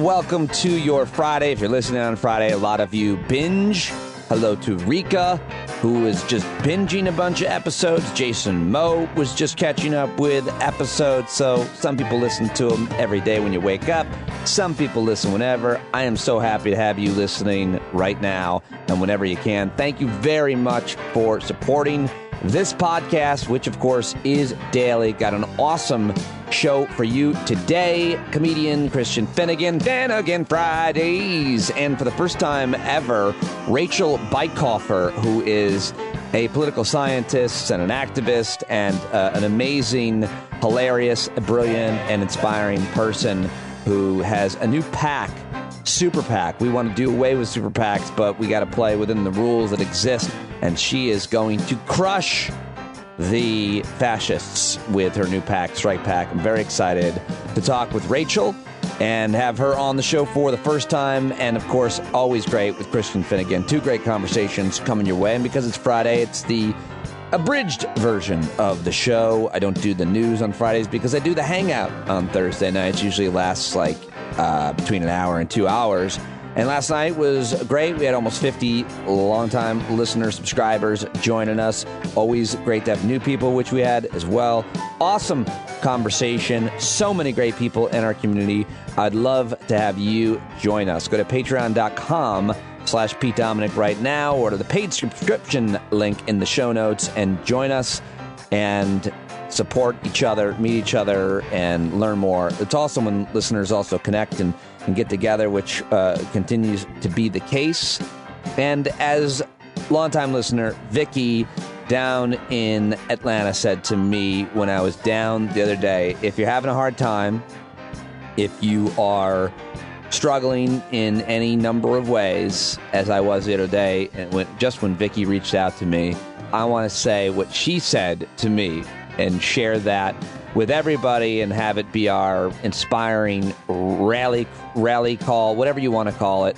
welcome to your Friday. If you're listening on Friday, a lot of you binge. Hello to Rika, who is just binging a bunch of episodes. Jason Moe was just catching up with episodes. So some people listen to them every day when you wake up. Some people listen whenever. I am so happy to have you listening right now and whenever you can. Thank you very much for supporting this podcast, which of course is daily. Got an awesome show for you today. Comedian Christian Finnegan, then again Fridays. And for the first time ever, Rachel Bitecofer, who is a political scientist and an activist and an amazing, hilarious, brilliant, and inspiring person who has a new PAC, Super PAC. We want to do away with Super PACs, but we got to play within the rules that exist. And she is going to crush the fascists with her new PAC, Strike PAC. I'm very excited to talk with Rachel and have her on the show for the first time. And, of course, always great with Christian Finnegan. Two great conversations coming your way. And because it's Friday, it's the abridged version of the show. I don't do the news on Fridays because I do the hangout on Thursday nights. Usually lasts like between an hour and 2 hours. And last night was great. We had almost 50 longtime listeners, subscribers joining us. Always great to have new people, which we had as well. Awesome conversation. So many great people in our community. I'd love to have you join us. Go to patreon.com/Pete Dominic right now or to the paid subscription link in the show notes and join us and support each other, meet each other, and learn more. It's awesome when listeners also connect and get together, which continues to be the case. And as longtime listener, Vicky down in Atlanta said to me when I was down the other day, if you're having a hard time, if you are struggling in any number of ways, as I was the other day, and when Vicky reached out to me, I want to say what she said to me and share that with everybody and have it be our inspiring rally call, whatever you want to call it.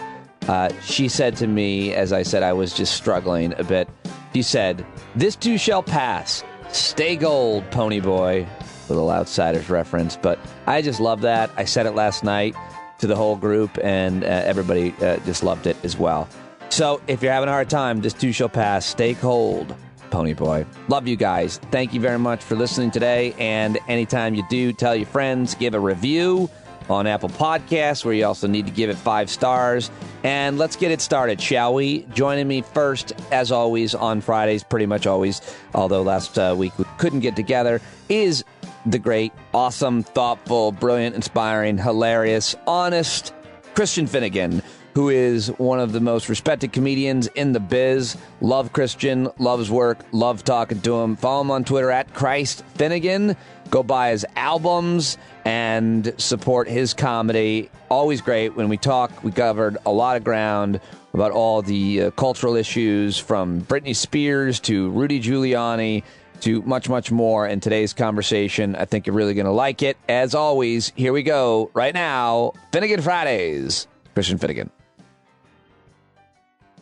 She said to me, as I said, I was just struggling a bit. She said, "This too shall pass. Stay gold, pony boy." Little Outsiders reference, but I just love that. I said it last night to the whole group, and everybody just loved it as well. So if you're having a hard time, this too shall pass. Stay cold, pony boy. Love you guys. Thank you very much for listening today. And anytime you do, tell your friends, give a review on Apple Podcasts, where you also need to give it 5 stars. And let's get it started, shall we? Joining me first, as always, on Fridays, pretty much always, although last week we couldn't get together, is the great, awesome, thoughtful, brilliant, inspiring, hilarious, honest Christian Finnegan, who is one of the most respected comedians in the biz. Love Christian, love his work, love talking to him. Follow him on Twitter at Christ Finnegan. Go buy his albums and support his comedy. Always great. When we talk, we covered a lot of ground about all the cultural issues, from Britney Spears to Rudy Giuliani to much, much more in today's conversation. I think you're really going to like it. As always, here we go right now. Finnegan Fridays. Christian Finnegan.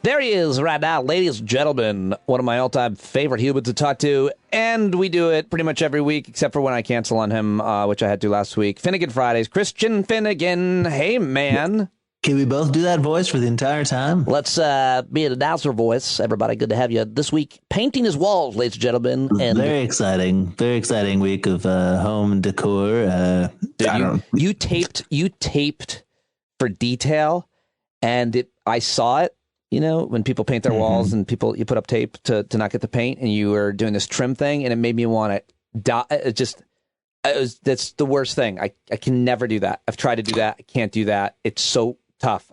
There he is right now, ladies and gentlemen, one of my all-time favorite humans to talk to, and we do it pretty much every week, except for when I cancel on him, which I had to last week. Finnegan Fridays, Christian Finnegan. Hey, man. Can we both do that voice for the entire time? Let's be an announcer voice. Everybody, good to have you this week. Painting his walls, ladies and gentlemen. And very exciting week of home decor. You taped for detail, and I saw it. You know, when people paint their walls and you put up tape to not get the paint, and you were doing this trim thing, and it made me want to die. That's the worst thing. I can never do that. I've tried to do that. I can't do that. It's so tough.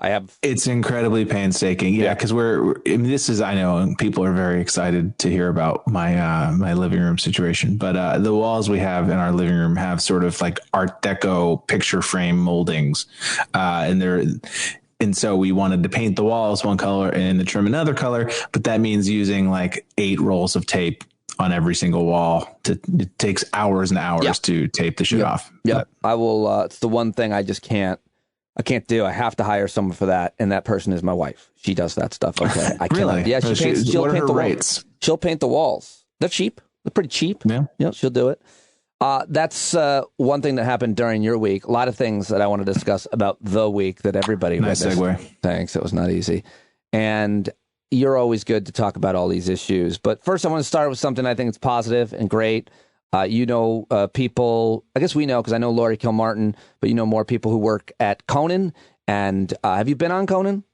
It's incredibly painstaking. Yeah. Cause I know people are very excited to hear about my living room situation, but the walls we have in our living room have sort of like Art Deco picture frame moldings. And so we wanted to paint the walls one color and the trim another color, but that means using like 8 rolls of tape on every single wall. It takes hours and hours to tape the shit off. Yeah, I will. It's the one thing I just can't do. I have to hire someone for that, and that person is my wife. She does that stuff. Okay, I can't. Really? Yeah, she'll paint the rates? She'll paint the walls. They're cheap. They're pretty cheap. Yeah, she'll do it. That's one thing that happened during your week. A lot of things that I want to discuss about the week that everybody Nice witnessed. segue. Thanks. It was not easy. And you're always good to talk about all these issues. But first, I want to start with something I think is positive and great. People, I guess we know because I know Laurie Kilmartin, but you know more people who work at Conan. And have you been on Conan?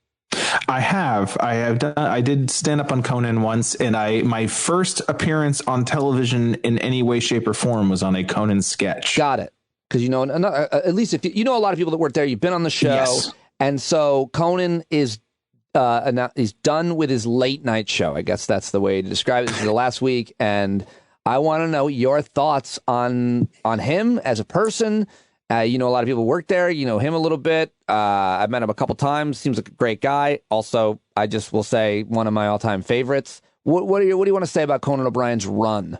I have done. I did stand up on Conan once, and my first appearance on television in any way, shape, or form was on a Conan sketch. Got it. Because at least if you know a lot of people that work there, you've been on the show, Yes. And so Conan is he's done with his late night show. I guess that's the way to describe it. This is the last week, and I want to know your thoughts on him as a person. A lot of people work there. You know him a little bit. I've met him a couple times. Seems like a great guy. Also, I just will say one of my all-time favorites. What do you want to say about Conan O'Brien's run?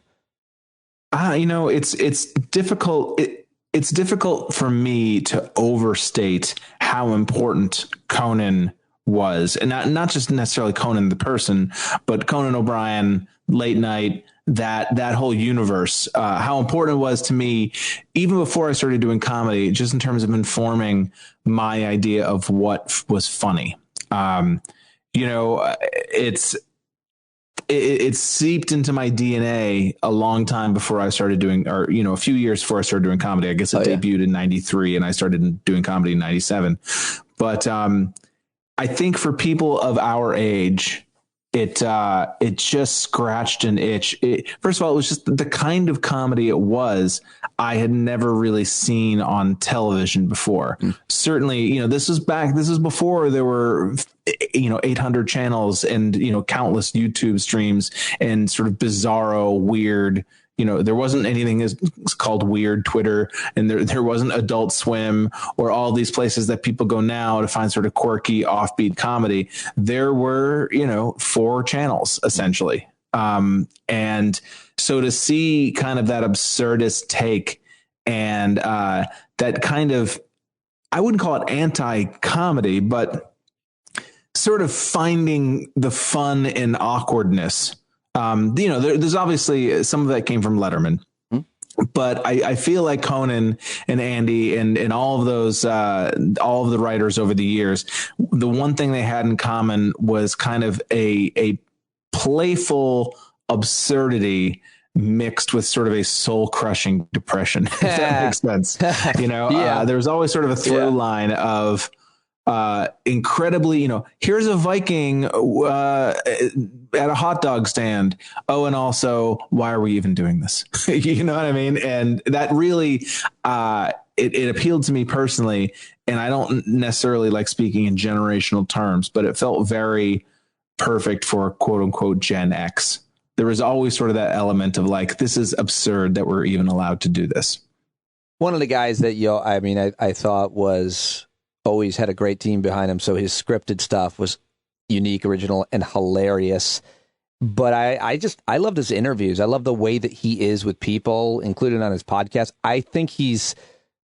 It's difficult. It's difficult for me to overstate how important Conan was, and not just necessarily Conan the person, but Conan O'Brien, late night, that whole universe, how important it was to me, even before I started doing comedy, just in terms of informing my idea of what was funny. It's seeped into my DNA a long time before I started doing, or, a few years before I started doing comedy. I guess it debuted in 93 and I started doing comedy in 97. But I think for people of our age, it just scratched an itch. First of all, it was just the kind of comedy it was. I had never really seen on television before. Certainly, this was before there were, 800 channels and, countless YouTube streams and sort of bizarro, weird, there wasn't anything as called weird Twitter, and there wasn't Adult Swim or all these places that people go now to find sort of quirky, offbeat comedy. There were, 4 channels essentially. And so to see kind of that absurdist take and that kind of, I wouldn't call it anti-comedy, but sort of finding the fun in awkwardness. There's obviously some of that came from Letterman, but I feel like Conan and Andy and all of those, all of the writers over the years, the one thing they had in common was kind of a playful absurdity mixed with sort of a soul crushing depression, if that makes sense. There was always sort of a through line of, incredibly, here's a Viking at a hot dog stand. Oh, and also, why are we even doing this? You know what I mean? And that really, it appealed to me personally. And I don't necessarily like speaking in generational terms, but it felt very perfect for quote unquote Gen X. There was always sort of that element of like, this is absurd that we're even allowed to do this. One of the guys that I thought was always had a great team behind him, so his scripted stuff was unique, original, and hilarious. But I loved his interviews. I love the way that he is with people, including on his podcast. I think he's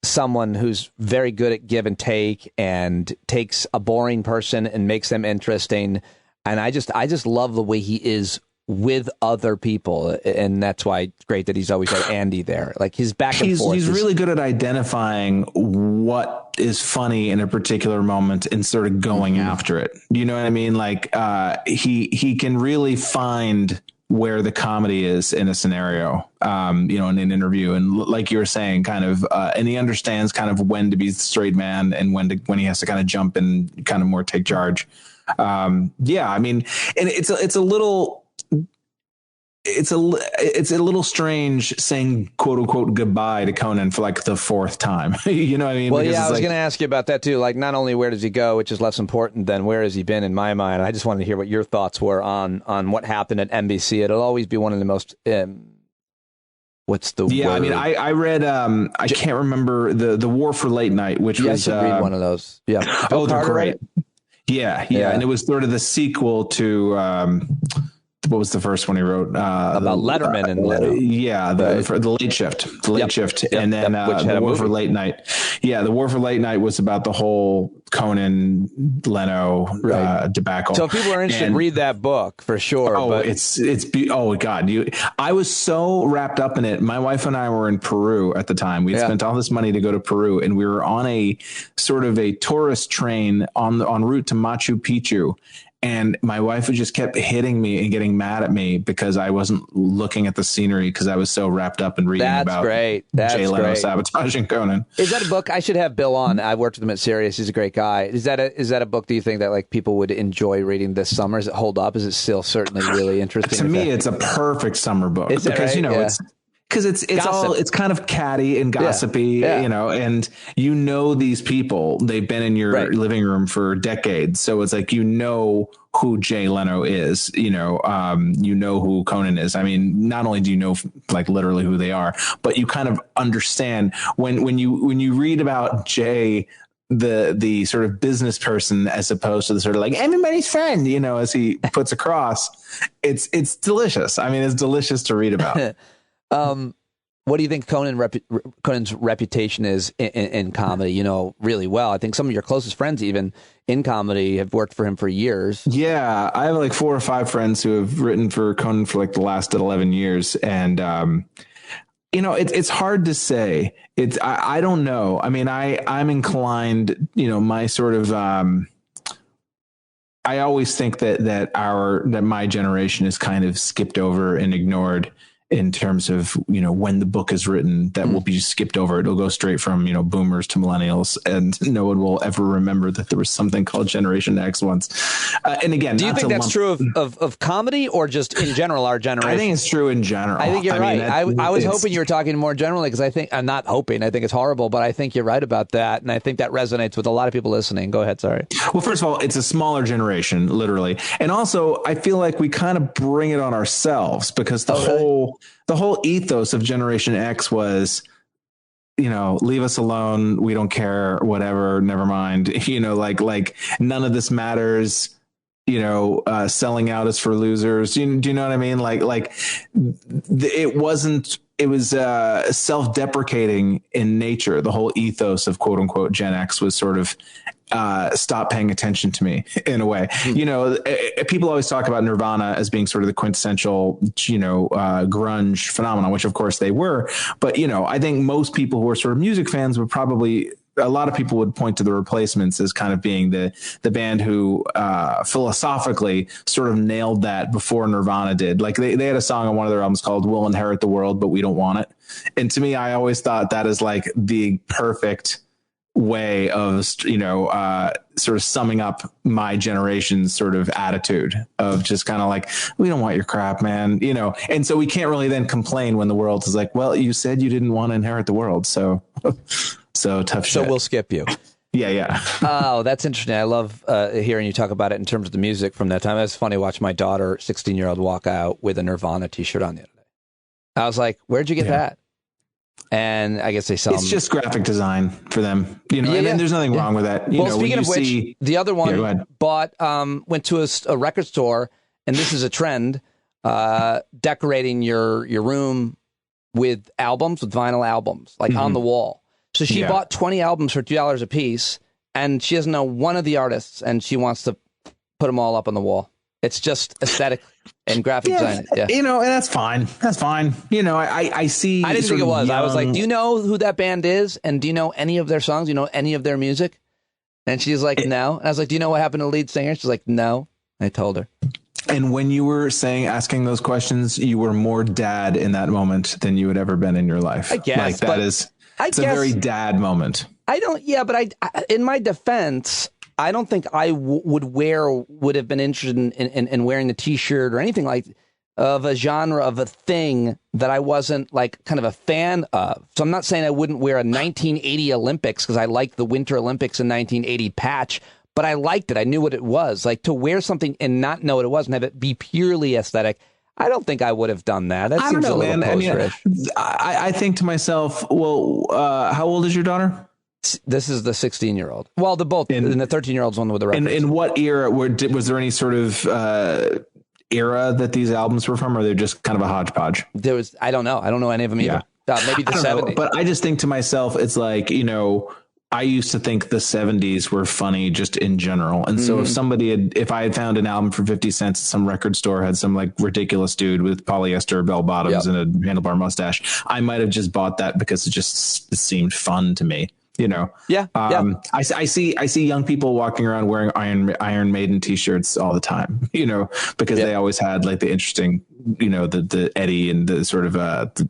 someone who's very good at give and take, and takes a boring person and makes them interesting. And I just love the way he is with other people, and that's why it's great that he's always had Andy there. Like his back and forth. He's really good at identifying what is funny in a particular moment and sort of going after it. You know what I mean? Like he can really find where the comedy is in a scenario, in an interview, and like you were saying, kind of, and he understands kind of when to be the straight man and when he has to kind of jump and kind of more take charge. And it's a little strange saying quote unquote goodbye to Conan for like the 4th time. You know what I mean? Well, I was going to ask you about that too. Like, not only where does he go, which is less important than where has he been in my mind. I just wanted to hear what your thoughts were on what happened at NBC. It'll always be one of the most, what's the word? I mean, I read, I can't remember the War for Late Night, which was, I should read one of those. Yeah. They're great. Yeah. And it was sort of the sequel to, what was the first one he wrote? About Letterman and Leno. Yeah, the Late Shift, and then The War for Late Night. Yeah, The War for Late Night was about the whole Conan Leno debacle. So if people are interested, read that book for sure. Oh, oh God, I was so wrapped up in it. My wife and I were in Peru at the time. We spent all this money to go to Peru, and we were on a sort of a tourist train en route to Machu Picchu. And my wife just kept hitting me and getting mad at me because I wasn't looking at the scenery because I was so wrapped up in reading about Jay Leno sabotaging Conan. Is that a book? I should have Bill on. I worked with him at Sirius. He's a great guy. Is that a book, do you think, that like people would enjoy reading this summer? Does it hold up? Is it still certainly really interesting? To me, it's a perfect summer book because, it's because it's kind of catty and gossipy, and these people, they've been in your living room for decades. So it's like, who Jay Leno is, who Conan is. I mean, not only do you know like literally who they are, but you kind of understand when you read about Jay, the sort of business person, as opposed to the sort of like everybody's friend, as he puts across, it's delicious. I mean, it's delicious to read about. What do you think Conan's reputation is in comedy? Really well. I think some of your closest friends, even in comedy, have worked for him for years. Yeah, I have like 4 or 5 friends who have written for Conan for like the last 11 years, and it's hard to say. I don't know. I mean, I'm inclined. My sort of. I always think that my generation is kind of skipped over and ignored. In terms of, when the book is written, that will be skipped over. It'll go straight from, boomers to millennials, and no one will ever remember that there was something called Generation X once. And again, do you think that's true of comedy or just in general, our generation? I think it's true in general. I think you're right. I was hoping you were talking more generally, because I'm not hoping. I think it's horrible, but I think you're right about that. And I think that resonates with a lot of people listening. Go ahead. Sorry. Well, first of all, it's a smaller generation, literally. And also, I feel like we kind of bring it on ourselves, because the whole ethos of Generation X was, leave us alone. We don't care, whatever, never mind. Like none of this matters. Selling out is for losers. Do you know what I mean? It was self-deprecating in nature. The whole ethos of quote unquote Gen X was sort of stop paying attention to me, in a way. People always talk about Nirvana as being sort of the quintessential, grunge phenomenon, which of course they were. But, I think most people who are sort of music fans would probably, a lot of people would point to the Replacements as kind of being the band who philosophically sort of nailed that before Nirvana did. Like they had a song on one of their albums called "We'll Inherit the World, but We Don't Want It." And to me, I always thought that is like the perfect way of, sort of summing up my generation's sort of attitude of just kind of like, we don't want your crap, man, and so we can't really then complain when the world is like, well, you said you didn't want to inherit the world. So tough shit. So we'll skip you. Yeah. Oh, that's interesting. I love hearing you talk about it in terms of the music from that time. It was funny to watch my daughter, 16-year-old, walk out with a Nirvana t-shirt on the other day. I was like, where'd you get that? And I guess they sell. It's just graphic design for them, and there's nothing wrong with that. Speaking of which, the other one went to a record store, and this is a trend, decorating your room with vinyl albums, like on the wall. So she bought 20 albums for $2 a piece, and she doesn't know one of the artists, and she wants to put them all up on the wall. It's just aesthetic and graphic design. Yeah. And that's fine. That's fine. I see. I didn't think it was. I was like, do you know who that band is? And do you know any of their songs? Do you know any of their music? And she's like, no. And I was like, do you know what happened to the lead singer? She's like, no. I told her. And when you were asking those questions, you were more dad in that moment than you had ever been in your life. I guess. It's a very dad moment. But in my defense, I don't think I would have been interested in wearing the t-shirt or anything like of a genre of a thing that I wasn't like kind of a fan of. So I'm not saying I wouldn't wear a 1980 Olympics because I liked the Winter Olympics in 1980 patch, but I liked it. I knew what it was. Like to wear something and not know what it was and have it be purely aesthetic, I don't think I would have done that. That seems a little posterish. I think to myself, well, how old is your daughter? This is the 16-year-old. Well, and the 13-year-old's one with the reference. In what era was there any sort of era that these albums were from, or they're just kind of a hodgepodge? I don't know any of them either. Maybe the 70s. But I just think to myself, it's like, I used to think the 70s were funny just in general. And so if I had found an album for 50 cents at some record store, had some like ridiculous dude with polyester bell bottoms and a handlebar mustache, I might have just bought that because it seemed fun to me. I see young people walking around wearing Iron Maiden t-shirts all the time, because they always had like the interesting, the Eddie and the sort of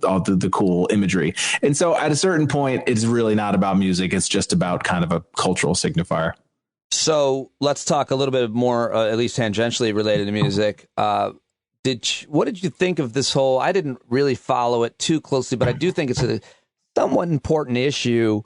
all the cool imagery. And so at a certain point, it's really not about music. It's just about kind of a cultural signifier. So let's talk a little bit more, at least tangentially related to music. What did you think of this whole, I didn't really follow it too closely, but I do think it's a somewhat important issue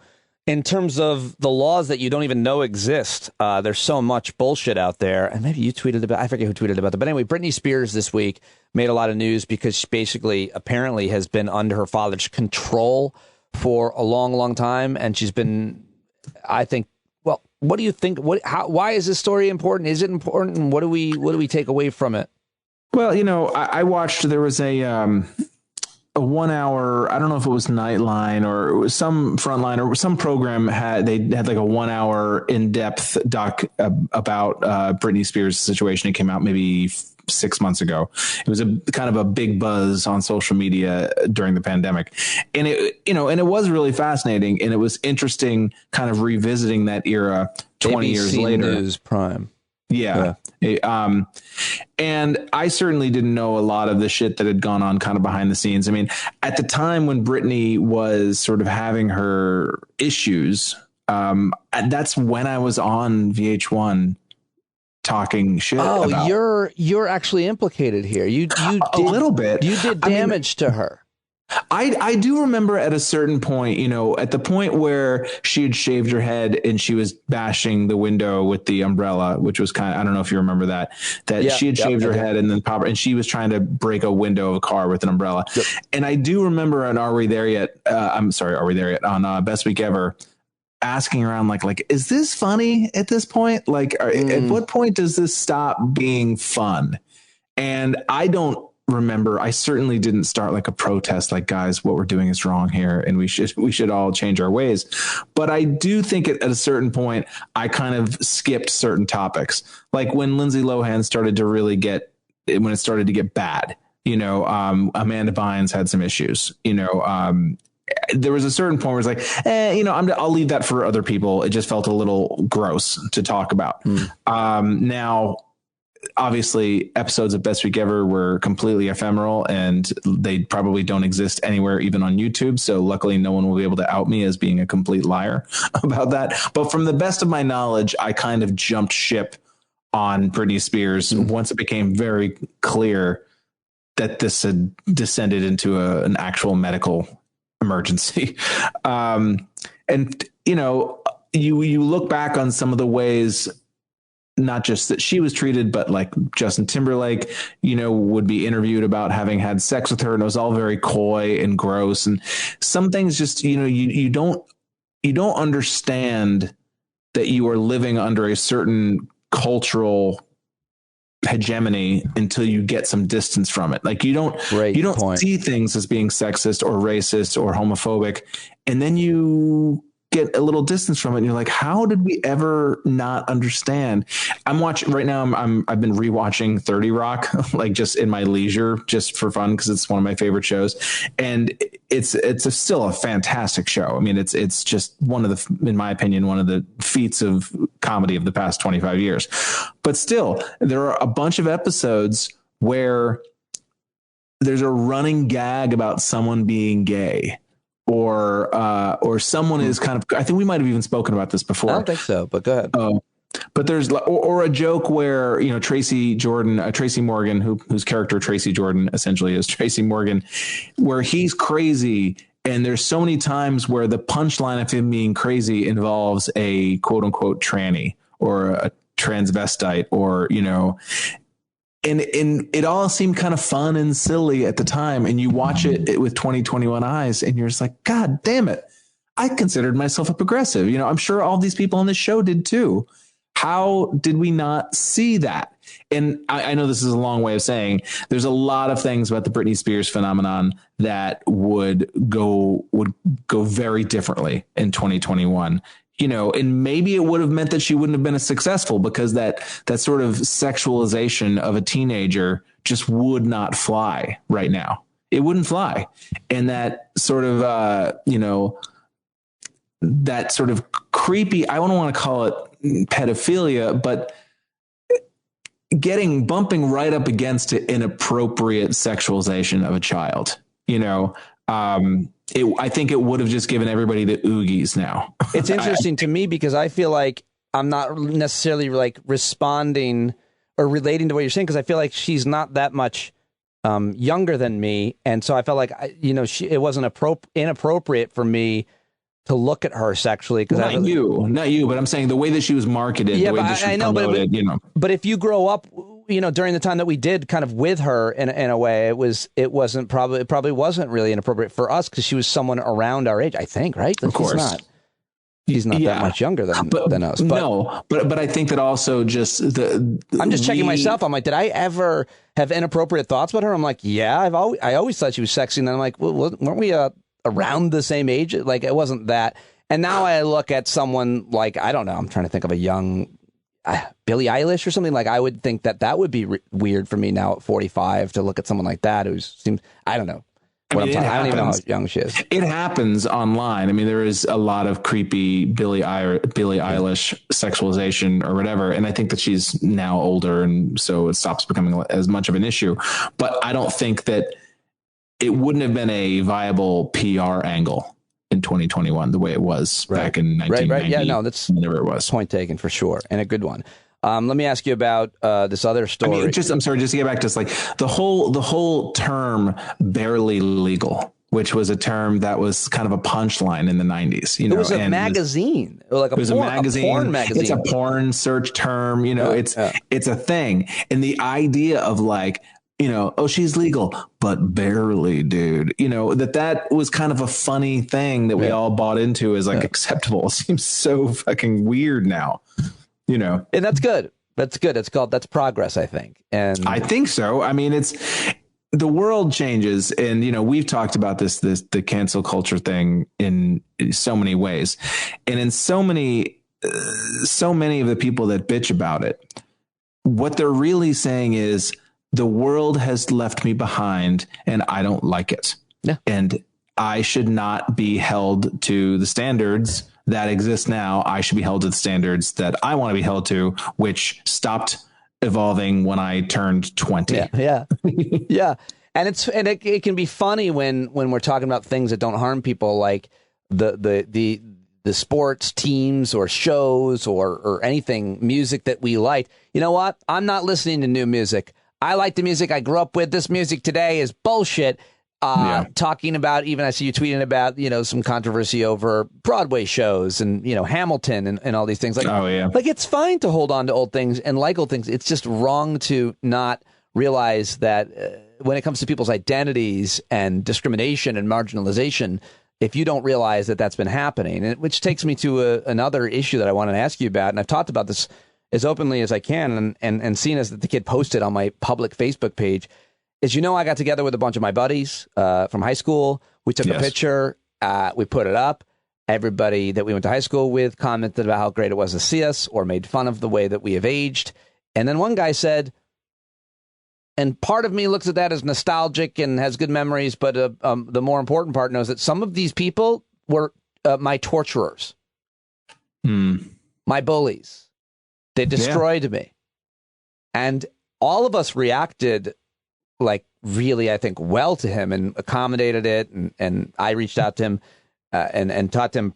in terms of the laws that you don't even know exist. There's so much bullshit out there. And maybe you tweeted about, I forget who tweeted about that. But anyway, Britney Spears this week made a lot of news because she basically apparently has been under her father's control for a long, long time. And she's been, I think, well, what do you think? Why is this story important? Is it important? And what do we take away from it? Well, I watched, there was a 1 hour, I don't know if it was Nightline or it was some Frontline or some program had like a 1 hour in-depth doc about Britney Spears' situation. It came out maybe 6 months ago. It was a kind of a big buzz on social media during the pandemic. And and it was really fascinating, and it was interesting kind of revisiting that era 20 years later. News Prime. Yeah. And I certainly didn't know a lot of the shit that had gone on kind of behind the scenes. I mean, at the time when Britney was sort of having her issues, that's when I was on VH1 talking shit. Oh, you're actually implicated here. You did a little bit. You did damage to her. I do remember at a certain point, at the point where she had shaved her head and she was bashing the window with the umbrella, which was I don't know if you remember that she had shaved her head and then and she was trying to break a window of a car with an umbrella. Yep. And I do remember on Are We There Yet? On Best Week Ever, asking around like, is this funny at this point? Like, at what point does this stop being fun? And I don't remember, I certainly didn't start like a protest, like, guys, what we're doing is wrong here, and we should all change our ways. But I do think at a certain point, I kind of skipped certain topics, like when Lindsay Lohan started to really when it started to get bad. Amanda Bynes had some issues. There was a certain point where it's like, I'll leave that for other people. It just felt a little gross to talk about. Now, obviously, episodes of Best Week Ever were completely ephemeral, and they probably don't exist anywhere, even on YouTube. So luckily, no one will be able to out me as being a complete liar about that. But from the best of my knowledge, I kind of jumped ship on Britney Spears once it became very clear that this had descended into an actual medical emergency. You look back on some of the ways, not just that she was treated, but like Justin Timberlake, would be interviewed about having had sex with her, and it was all very coy and gross. And some things just, you don't understand that you are living under a certain cultural hegemony until you get some distance from it. Like you don't see things as being sexist or racist or homophobic. And then you get a little distance from it and you're like, how did we ever not understand? I'm watching right now. I've been rewatching 30 Rock, like just in my leisure, just for fun, because it's one of my favorite shows, and it's still a fantastic show. I mean, it's just one of the, in my opinion, one of the feats of comedy of the past 25 years. But still, there are a bunch of episodes where there's a running gag about someone being gay. Or someone is kind of, I think we might have even spoken about this before. I don't think so, but go ahead. But there's, or a joke where, Tracy Morgan, whose character Tracy Jordan essentially is Tracy Morgan, where he's crazy. And there's so many times where the punchline of him being crazy involves a quote unquote tranny or a transvestite or, And it all seemed kind of fun and silly at the time. And you watch it with 2021 eyes and you're just like, God damn it. I considered myself a progressive. I'm sure all these people on this show did too. How did we not see that? And I know this is a long way of saying there's a lot of things about the Britney Spears phenomenon that would go very differently in 2021. And maybe it would have meant that she wouldn't have been as successful, because that sort of sexualization of a teenager just would not fly right now. It wouldn't fly. And that sort of, that sort of creepy, I don't want to call it pedophilia, but bumping right up against an inappropriate sexualization of a child, I think it would have just given everybody the oogies now. It's interesting to me because I feel like I'm not necessarily like responding or relating to what you're saying, because I feel like she's not that much younger than me. And so I felt like, it wasn't inappropriate for me to look at her sexually. Because not you, but I'm saying the way that she was marketed, the way that she promoted, But if you grow up, during the time that we did kind of with her in a way, it probably wasn't really inappropriate for us because she was someone around our age, I think, right? Of course. She's not that much younger than us. But I think that also just I'm just checking myself. I'm like, did I ever have inappropriate thoughts about her? I'm like, yeah, I always thought she was sexy. And then I'm like, well, weren't we around the same age? Like, it wasn't that. And now I look at someone like, I don't know, I'm trying to think of a young Billie Eilish or something. Like, I would think that would be weird for me now at 45 to look at someone like that who seems, I don't know. I don't even know how young she is. It happens online. I mean, there is a lot of creepy Billie Eilish sexualization or whatever. And I think that she's now older, and so it stops becoming as much of an issue. But I don't think that it wouldn't have been a viable PR angle in 2021 the way it was back in 1990. Right. Yeah, no, that's whenever it was. Point taken for sure, and a good one. Let me ask you about this other story. I'm sorry, just to get back to like the whole term "barely legal," which was a term that was kind of a punchline in the 90s. It was a magazine, or like a porn magazine. It's a porn search term. It's a thing, and the idea of like, oh, she's legal, but barely, dude. That was kind of a funny thing that we all bought into as like acceptable. It seems so fucking weird now. And that's good. That's good. That's progress, I think. And I think so. I mean, the world changes, and we've talked about the cancel culture thing in so many ways, and in so many of the people that bitch about it, what they're really saying is the world has left me behind, and I don't like it. Yeah. And I should not be held to the standards that exist now. I should be held to the standards that I want to be held to, which stopped evolving when I turned 20. Yeah. Yeah. And it can be funny when we're talking about things that don't harm people, like the sports teams or shows or anything, music that we like. You know what? I'm not listening to new music. I like the music I grew up with. This music today is bullshit. Talking about, even I see you tweeting about, some controversy over Broadway shows and, Hamilton and all these things. Like, like, it's fine to hold on to old things and like old things. It's just wrong to not realize that when it comes to people's identities and discrimination and marginalization, if you don't realize that that's been happening, which takes me to another issue that I wanted to ask you about. And I've talked about this as openly as I can and seen as that the kid posted on my public Facebook page. Is, I got together with a bunch of my buddies from high school. We took a picture. We put it up. Everybody that we went to high school with commented about how great it was to see us or made fun of the way that we have aged. And then one guy said, and part of me looks at that as nostalgic and has good memories, but the more important part knows that some of these people were my torturers, my bullies. They destroyed me. And all of us reacted like really, I think, well to him and accommodated it. And I reached out to him and talked to him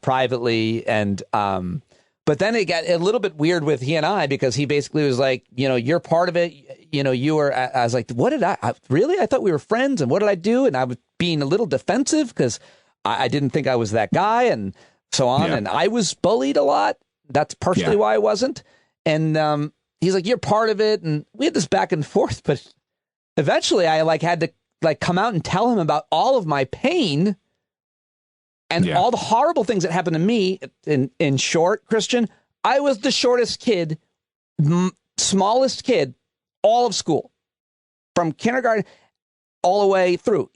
privately. And but then it got a little bit weird with he and I, because he basically was like, you're part of it. You were, I was like, what did I really? I thought we were friends. And what did I do? And I was being a little defensive because I didn't think I was that guy and so on. Yeah. And I was bullied a lot. That's partially why I wasn't. And he's like, you're part of it. And we had this back and forth, but eventually I had to come out and tell him about all of my pain and all the horrible things that happened to me. In short, Christian, I was the shortest kid, smallest kid, all of school, from kindergarten all the way through.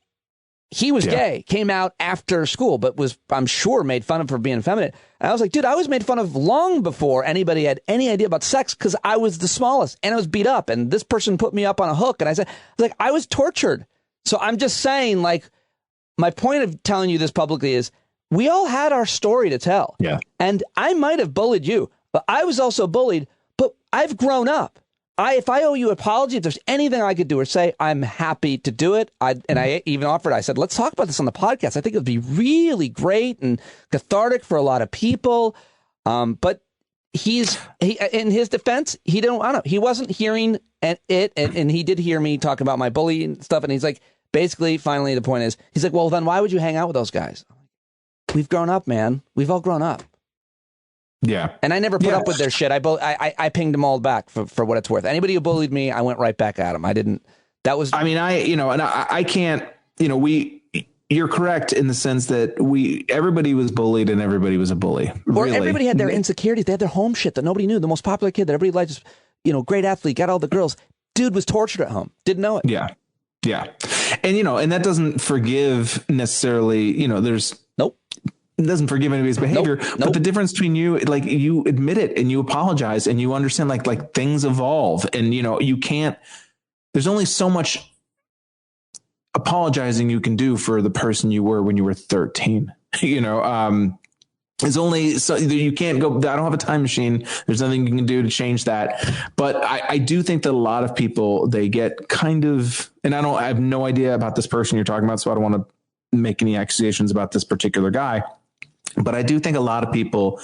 He was gay, came out after school, but was, I'm sure, made fun of for being effeminate. And I was like, dude, I was made fun of long before anybody had any idea about sex because I was the smallest and I was beat up. And this person put me up on a hook. And I was tortured. So I'm just saying, like, my point of telling you this publicly is we all had our story to tell. Yeah. And I might have bullied you, but I was also bullied, but I've grown up. If I owe you an apology, if there's anything I could do or say, I'm happy to do it. And I even offered, I said, let's talk about this on the podcast. I think it would be really great and cathartic for a lot of people. But he in his defense, he wasn't hearing it. And he did hear me talk about my bully and stuff. And he's like, basically, finally, the point is, he's like, well, then why would you hang out with those guys? We've grown up, man. We've all grown up. Yeah. And I never put up with their shit. I pinged them all back for what it's worth. Anybody who bullied me, I went right back at them. I didn't. That was. I mean, I can't. You're correct in the sense that everybody was bullied and everybody was a bully. Or really. Everybody had their insecurities. They had their home shit that nobody knew. The most popular kid that everybody liked, great athlete, got all the girls. Dude was tortured at home. Didn't know it. Yeah. Yeah. And, and that doesn't forgive necessarily, there's. Nope. It doesn't forgive anybody's behavior, but the difference between you, like, you admit it and you apologize and you understand like things evolve and, you can't, there's only so much apologizing you can do for the person you were when you were 13, it's only so you can't go, I don't have a time machine. There's nothing you can do to change that. But I do think that a lot of people, they get kind of, and I have no idea about this person you're talking about, so I don't want to make any accusations about this particular guy. But I do think a lot of people,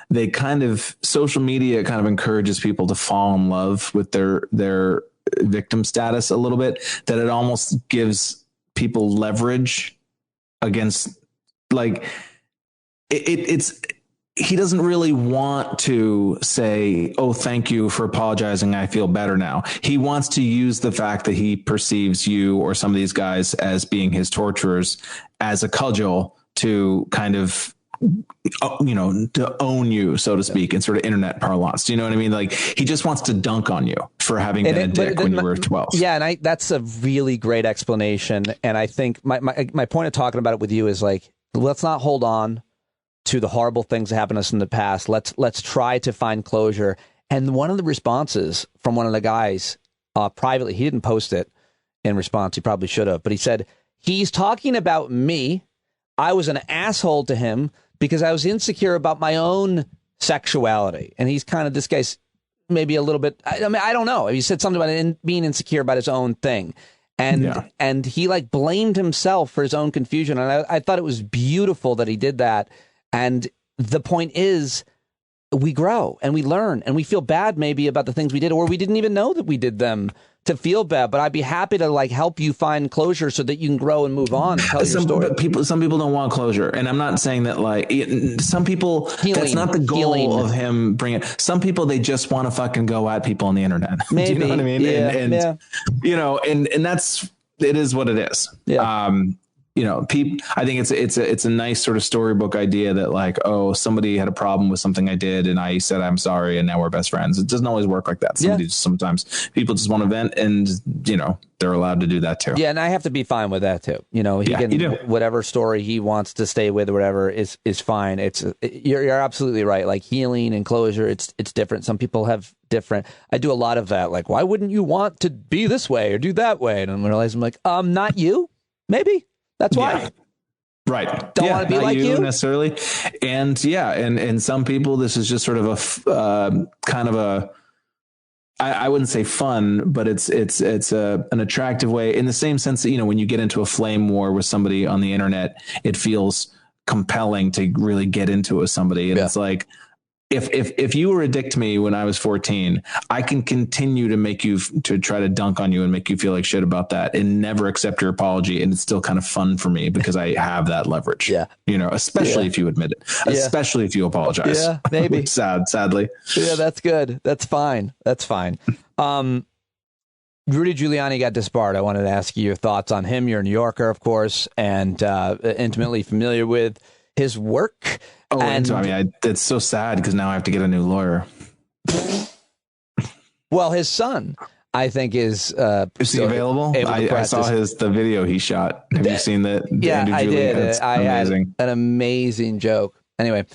they kind of, social media kind of encourages people to fall in love with their victim status a little bit, that it almost gives people leverage against, like, he doesn't really want to say, oh, thank you for apologizing, I feel better now. He wants to use the fact that he perceives you or some of these guys as being his torturers as a cudgel to kind of, to own you, so to speak, in sort of internet parlance. Do you know what I mean? Like, he just wants to dunk on you for having been a dick when you were 12. Yeah. And that's a really great explanation. And I think my point of talking about it with you is, like, let's not hold on to the horrible things that happened to us in the past. Let's try to find closure. And one of the responses from one of the guys privately, he didn't post it in response. He probably should have, but he said, he's talking about me. I was an asshole to him because I was insecure about my own sexuality. And he's kind of, this guy's maybe a little bit, I don't know. He said something about being insecure about his own thing. And he, like, blamed himself for his own confusion. And I thought it was beautiful that he did that. And the point is, we grow and we learn and we feel bad maybe about the things we did, or we didn't even know that we did them to feel bad. But I'd be happy to, like, help you find closure so that you can grow and move on and tell your story. But some people don't want closure. And I'm not saying that, like, some people, that's not the goal of him bringing it. Some people, they just want to fucking go at people on the internet. Maybe. Do you know what I mean? Yeah. And that's, it is what it is. Yeah. I think it's a nice sort of storybook idea that, like, oh, somebody had a problem with something I did and I said I'm sorry and now we're best friends. It doesn't always work like that. Sometimes people just want to vent, and they're allowed to do that too. Yeah, and I have to be fine with that too. He can, whatever story he wants to stay with or whatever is fine. You're absolutely right. Like, healing and closure, it's different. Some people have different. I do a lot of that. Like, why wouldn't you want to be this way or do that way? And I'm realizing, like, not you, maybe. That's why. Yeah. Right. Don't want to be like you necessarily. And and some people, this is just sort of a kind of a, I wouldn't say fun, but it's an attractive way, in the same sense that, when you get into a flame war with somebody on the internet, it feels compelling to really get into it with somebody. And it's like, if you were a dick to me when I was 14, I can continue to try to dunk on you and make you feel like shit about that and never accept your apology. And it's still kind of fun for me because I have that leverage, especially if you admit it, especially if you apologize. Yeah, maybe. Sadly. Yeah, that's good. That's fine. Rudy Giuliani got disbarred. I wanted to ask you your thoughts on him. You're a New Yorker, of course, and intimately familiar with his work. and so, it's so sad because now I have to get a new lawyer. Well, his son, I think, is he available? I saw the video he shot. Have you seen that? Yeah, Andrew I Julian? did. It's I amazing. had an amazing joke. Anyway,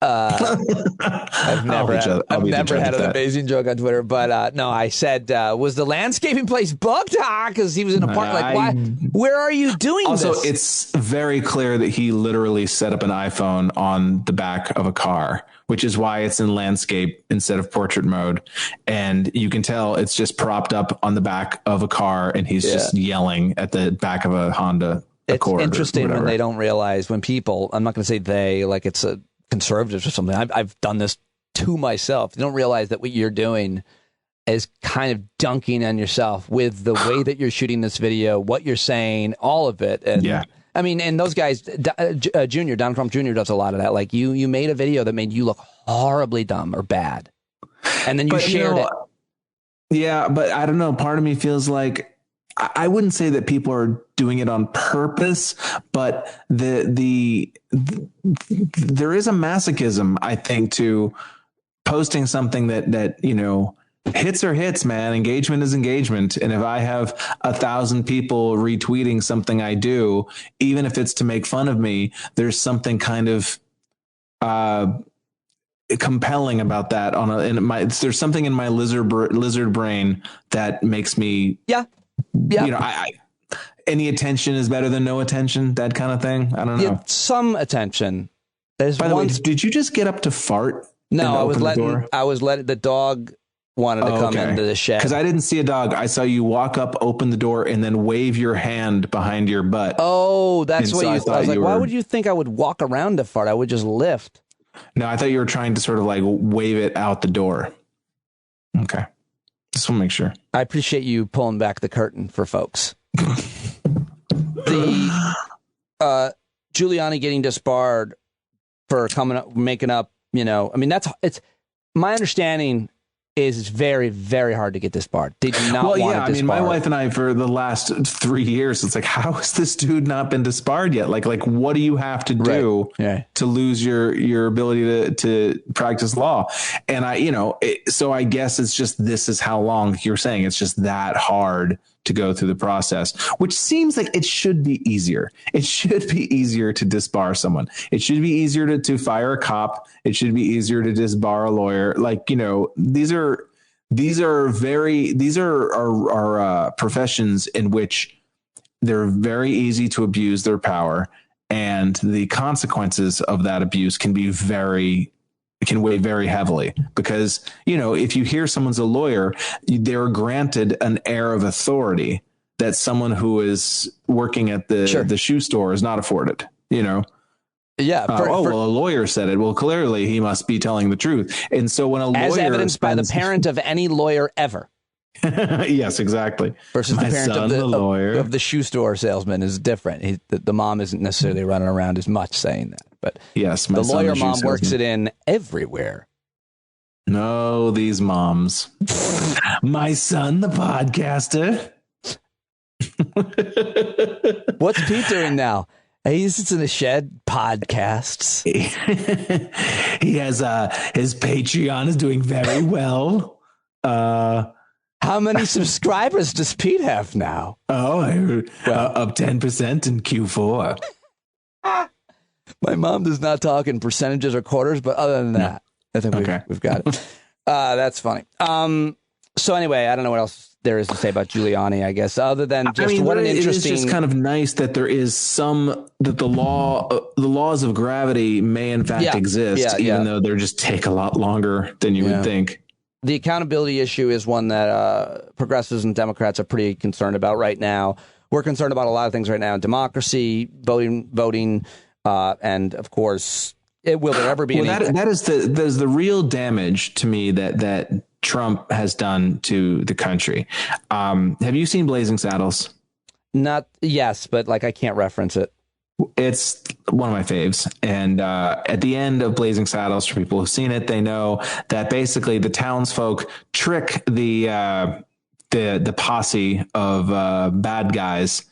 I've never had an amazing joke on Twitter, but no, I said, was the landscaping place booked? Because he was in a park. Like, why? Where are you doing also, this? it's very clear that he literally set up an iPhone on the back of a car, which is why it's in landscape instead of portrait mode. And you can tell it's just propped up on the back of a car, and he's just yelling at the back of a Honda Accord. It's interesting when they don't realize, when people, I'm not going to say they, like it's a conservatives or something. I've done this to myself. You don't realize that what you're doing is kind of dunking on yourself with the way that you're shooting this video, what you're saying, all of it. And I mean, and those guys, Donald Trump Jr. does a lot of that. Like you made a video that made you look horribly dumb or bad, and then you shared it. Yeah, but I don't know. Part of me feels like I wouldn't say that people are doing it on purpose, but there is a masochism, I think, to posting something that hits are hits, man. Engagement is engagement. And if I have 1,000 people retweeting something I do, even if it's to make fun of me, there's something kind of compelling about that. There's something in my lizard brain that makes me any attention is better than no attention, that kind of thing. I don't know. Yeah, some attention. By the way, did you just get up to fart? No, I was letting the dog wanted to come into the shed. Because I didn't see a dog. I saw you walk up, open the door, and then wave your hand behind your butt. Oh, that's what you thought. I was like, why would you think I would walk around to fart? I would just lift. No, I thought you were trying to sort of like wave it out the door. Okay. Just want to make sure. I appreciate you pulling back the curtain for folks. The Giuliani getting disbarred for making up, it's my understanding is it's very, very hard to get disbarred. They do not want to disbar. I mean, my wife and I, for the last 3 years, it's like, how has this dude not been disbarred yet? Like what do you have to do to lose your ability to practice law? And so I guess it's just, this is how long you're saying it's just that hard to go through the process, which seems like it should be easier. It should be easier to disbar someone. It should be easier to fire a cop. It should be easier to disbar a lawyer. Like, these are professions in which they're very easy to abuse their power, and the consequences of that abuse can weigh very heavily, because, if you hear someone's a lawyer, they're granted an air of authority that someone who is working at the shoe store is not afforded, Yeah. A lawyer said it. Well, clearly he must be telling the truth. And so when a lawyer, as evidenced by the parent of any lawyer ever. Yes, exactly. Versus the parent of the shoe store salesman is different. The mom isn't necessarily running around as much saying that. But yes, the lawyer mom works it in everywhere. No, these moms. My son, the podcaster. What's Pete doing now? He sits in the shed, podcasts. He has his Patreon is doing very well. How many subscribers does Pete have now? Oh, up 10% in Q4. My mom does not talk in percentages or quarters, but other than that, I think we've got it. That's funny. So anyway, I don't know what else there is to say about Giuliani, I guess, other than just what an interesting. It's just kind of nice that there is that the laws of gravity may in fact exist, even though they just take a lot longer than you would think. The accountability issue is one that progressives and Democrats are pretty concerned about right now. We're concerned about a lot of things right now: democracy, voting. And of course, will there ever be? That is the real damage to me that Trump has done to the country. Have you seen Blazing Saddles? Yes, but I can't reference it. It's one of my faves. And at the end of Blazing Saddles, for people who've seen it, they know that basically the townsfolk trick the posse of bad guys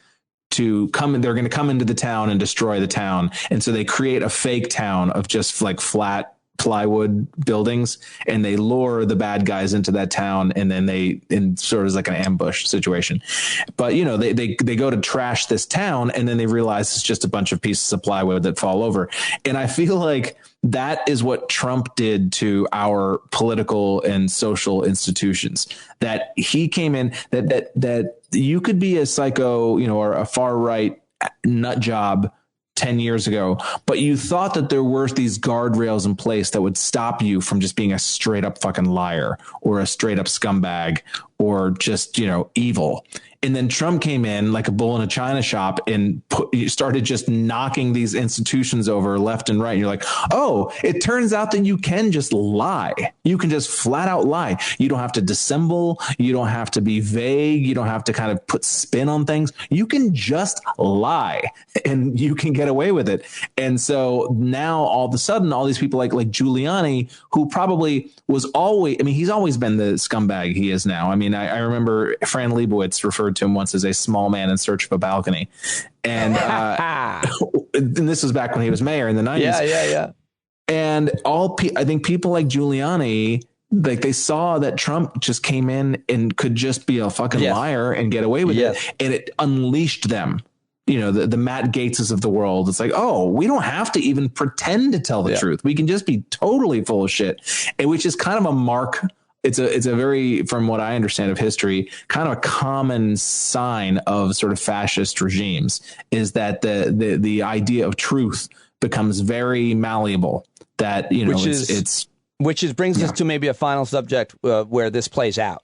to come in. They're going to come into the town and destroy the town. And so they create a fake town of just like flat plywood buildings, and they lure the bad guys into that town, and then in sort of like an ambush situation. But they go to trash this town, and then they realize it's just a bunch of pieces of plywood that fall over. And I feel like that is what Trump did to our political and social institutions, that he came in, that you could be a psycho, or a far right nut job 10 years ago, but you thought that there were these guardrails in place that would stop you from just being a straight up fucking liar or a straight up scumbag or just, evil. And then Trump came in like a bull in a china shop and started just knocking these institutions over left and right. And you're like, oh, it turns out that you can just lie. You can just flat out lie. You don't have to dissemble. You don't have to be vague. You don't have to kind of put spin on things. You can just lie and you can get away with it. And so now all of a sudden, all these people like Giuliani, who probably was always, he's always been the scumbag he is now. I remember Fran Lebowitz referred to him once as a small man in search of a balcony. And, and this was back when he was mayor in the 90s. Yeah. And I think people like Giuliani, like they saw that Trump just came in and could just be a fucking liar and get away with it. And it unleashed them. The Matt Gaetzes of the world. It's like, oh, we don't have to even pretend to tell the truth. We can just be totally full of shit. And which is kind of a mark. It's a very, from what I understand of history, kind of a common sign of sort of fascist regimes is that the idea of truth becomes very malleable. That, which brings us to maybe a final subject where this plays out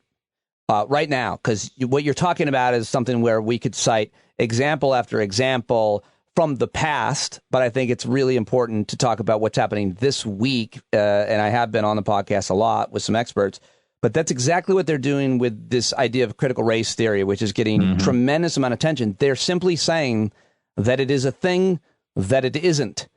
right now, because what you're talking about is something where we could cite example after example from the past, but I think it's really important to talk about what's happening this week. And I have been on the podcast a lot with some experts, but that's exactly what they're doing with this idea of critical race theory, which is getting tremendous amount of attention. They're simply saying that it is a thing that it isn't.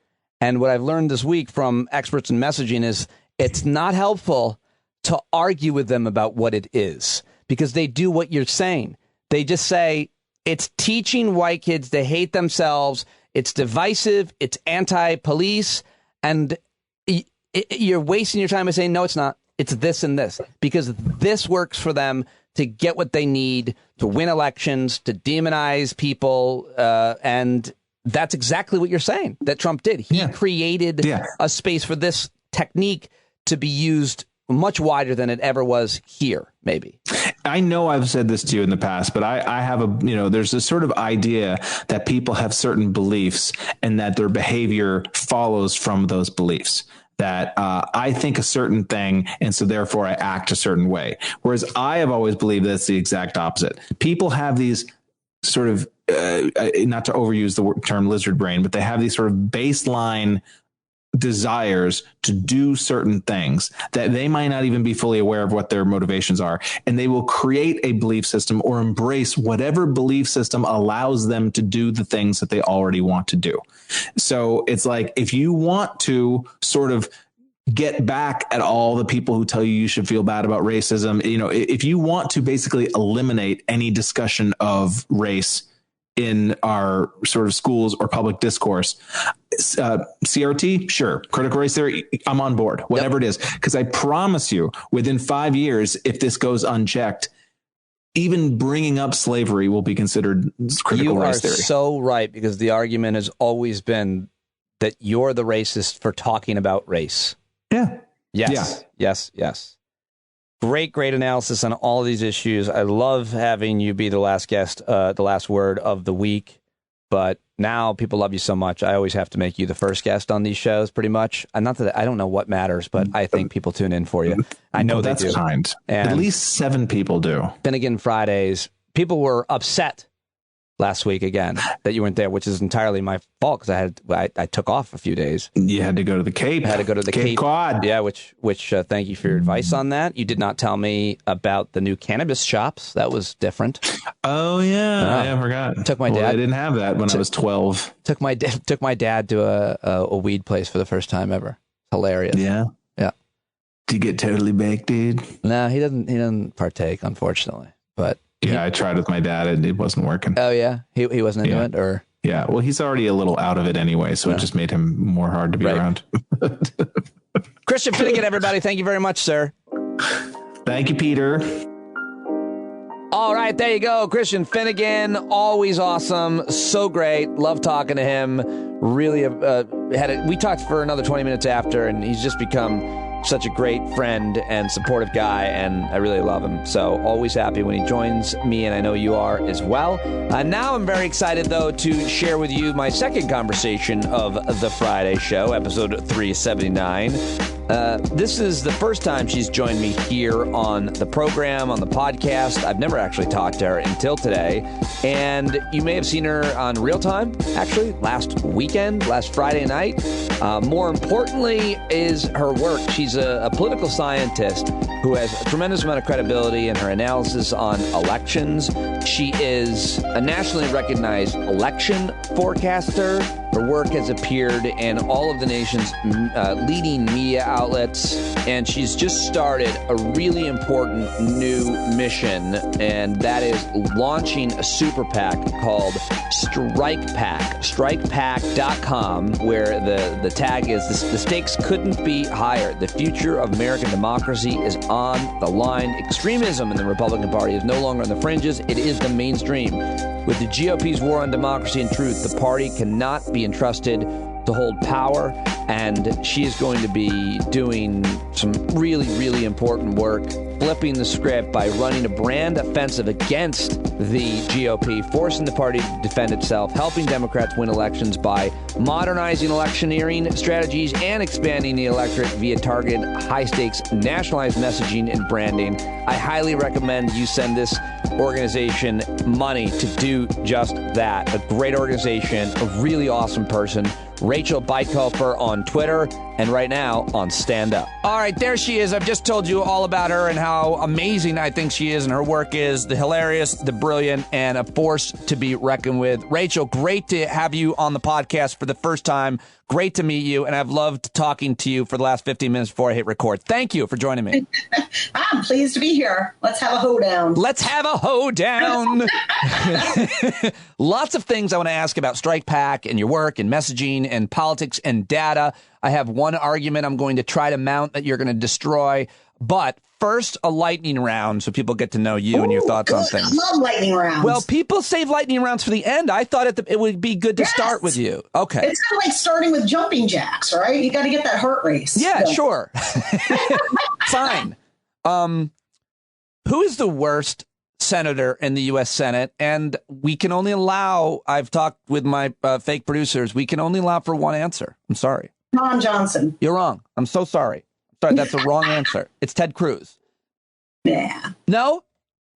And what I've learned this week from experts in messaging is it's not helpful to argue with them about what it is, because they do what you're saying. They just say, it's teaching white kids to hate themselves. It's divisive. It's anti-police. And you're wasting your time by saying, no, it's not. It's this and this, because this works for them to get what they need to win elections, to demonize people. And that's exactly what you're saying that Trump did. He created a space for this technique to be used much wider than it ever was here, maybe. I know I've said this to you in the past, but I have there's this sort of idea that people have certain beliefs and that their behavior follows from those beliefs. That I think a certain thing, and so therefore I act a certain way. Whereas I have always believed that's the exact opposite. People have these sort of, not to overuse the term lizard brain, but they have these sort of baseline desires to do certain things that they might not even be fully aware of what their motivations are. And they will create a belief system or embrace whatever belief system allows them to do the things that they already want to do. So it's like, if you want to sort of get back at all the people who tell you should feel bad about racism, if you want to basically eliminate any discussion of race in our sort of schools or public discourse, CRT, sure. Critical race theory, I'm on board, whatever it is. Because I promise you, within 5 years, if this goes unchecked, even bringing up slavery will be considered critical race theory. You are so right, because the argument has always been that you're the racist for talking about race. Yeah. Yes. Yeah. Yes. Great analysis on all of these issues. I love having you be the last guest, the last word of the week. But now people love you so much, I always have to make you the first guest on these shows, pretty much. And not that I don't know what matters, but I think people tune in for you. I know they do. That's kind. And at least 7 people do. Finnegan Fridays. People were upset last week again that you weren't there, which is entirely my fault, because I took off a few days. You had to go to the Cape. I had to go to the Cape Cod. Yeah, which thank you for your advice on that. You did not tell me about the new cannabis shops. That was different. Oh yeah, I forgot. Took my dad. I didn't have that when I was 12. Took my dad to a weed place for the first time ever. Hilarious. Yeah. Did you get totally baked, dude? No, he doesn't partake, unfortunately. But Yeah, I tried with my dad and it wasn't working. Oh yeah, he wasn't into it, or yeah. Well, he's already a little out of it anyway, so it just made him more hard to be around. Christian Finnegan, everybody, thank you very much, sir. Thank you, Peter. All right, there you go. Christian Finnegan, always awesome. So great. Love talking to him. Really we talked for another 20 minutes after, and he's just become such a great friend and supportive guy, and I really love him. So always happy when he joins me, and I know you are as well. Now I'm very excited, though, to share with you my second conversation of the Friday show, episode 379. This is the first time she's joined me here on the program, on the podcast. I've never actually talked to her until today. And you may have seen her on Real Time, actually, last weekend, last Friday night. More importantly is her work. She's a political scientist who has a tremendous amount of credibility in her analysis on elections. She is a nationally recognized election forecaster. Her work has appeared in all of the nation's leading media outlets, and she's just started a really important new mission, and that is launching a super PAC called Strike PAC, strikepac.com, where the tag is, the stakes couldn't be higher. The future of American democracy is on the line. Extremism in the Republican Party is no longer on the fringes. It is the mainstream. With the GOP's war on democracy and truth, the party cannot be entrusted to hold power, and she is going to be doing some really, really important work, flipping the script by running a brand offensive against the GOP, forcing the party to defend itself, helping Democrats win elections by modernizing electioneering strategies and expanding the electorate via targeted, high-stakes, nationalized messaging and branding. I highly recommend you send this organization money to do just that. A great organization, a really awesome person. Rachel Bitecofer on Twitter, and right now on Stand Up. All right, there she is. I've just told you all about her and how amazing I think she is and her work is, the hilarious, the brilliant, and a force to be reckoned with. Rachel, great to have you on the podcast for the first time. Great to meet you, and I've loved talking to you for the last 15 minutes before I hit record. Thank you for joining me. I'm pleased to be here. Let's have a hoedown. Let's have a hoedown. Lots of things I want to ask about Strike PAC and your work and messaging and politics and data. I have one argument I'm going to try to mount that you're going to destroy. But first, a lightning round so people get to know you and your thoughts on things. I love lightning rounds. Well, people save lightning rounds for the end. I thought it would be good to start with you. Okay. It's kind of like starting with jumping jacks, right? You got to get that heart race. Yeah, sure. Fine. Who is the worst senator in the U.S. Senate? And we can only allow, I've talked with my fake producers, we can only allow for one answer. I'm sorry. Ron Johnson. You're wrong. I'm so sorry. Sorry, that's the wrong answer. It's Ted Cruz. Yeah. No?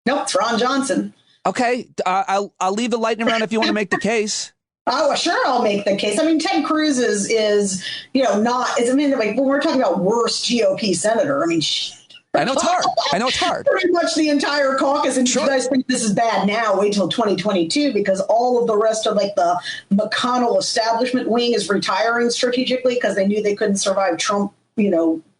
Nope, it's Ron Johnson. Okay, I'll leave the lightning round if you want to make the case. Oh, sure, I'll make the case. I mean, Ted Cruz is like when we're talking about worst GOP senator, I mean, I know it's hard. Pretty much the entire caucus. And sure. You guys think this is bad now, wait till 2022, because all of the rest of like the McConnell establishment wing is retiring strategically because they knew they couldn't survive Trump,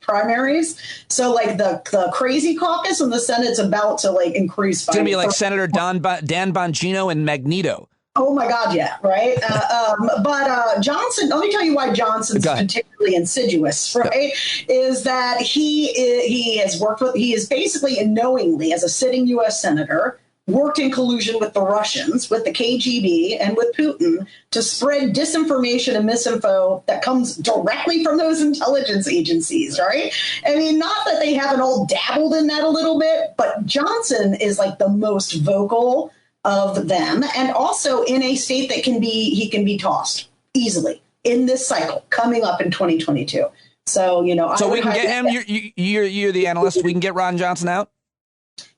primaries. So like the crazy caucus in the Senate's about to like increase. It's going to be like Senator Dan Bongino and Magneto. Oh my God, yeah, right. But Johnson, let me tell you why Johnson's particularly insidious, right? Is that he is basically knowingly, as a sitting U.S. senator, worked in collusion with the Russians, with the KGB, and with Putin to spread disinformation and misinfo that comes directly from those intelligence agencies, right? I mean, not that they haven't all dabbled in that a little bit, but Johnson is like the most vocal of them, and also in a state that he can be tossed easily in this cycle coming up in 2022. So, so we can get him. You're the analyst. We can get Ron Johnson out.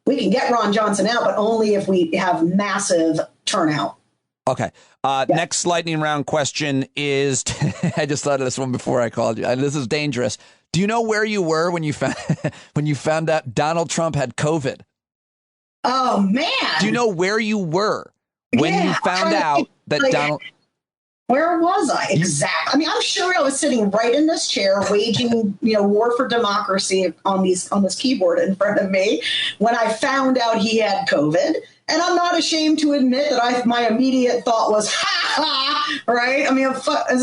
We can get Ron Johnson out, but only if we have massive turnout. Okay. Next lightning round question is, I just thought of this one before I called you. This is dangerous. Do you know where you were when you found out Donald Trump had COVID? Oh, man. Do you know where you were when you found out that Donald... Where was I? Exactly. I mean, I'm sure I was sitting right in this chair, waging, war for democracy on this keyboard in front of me when I found out he had COVID. And I'm not ashamed to admit that my immediate thought was, ha ha, right? I mean,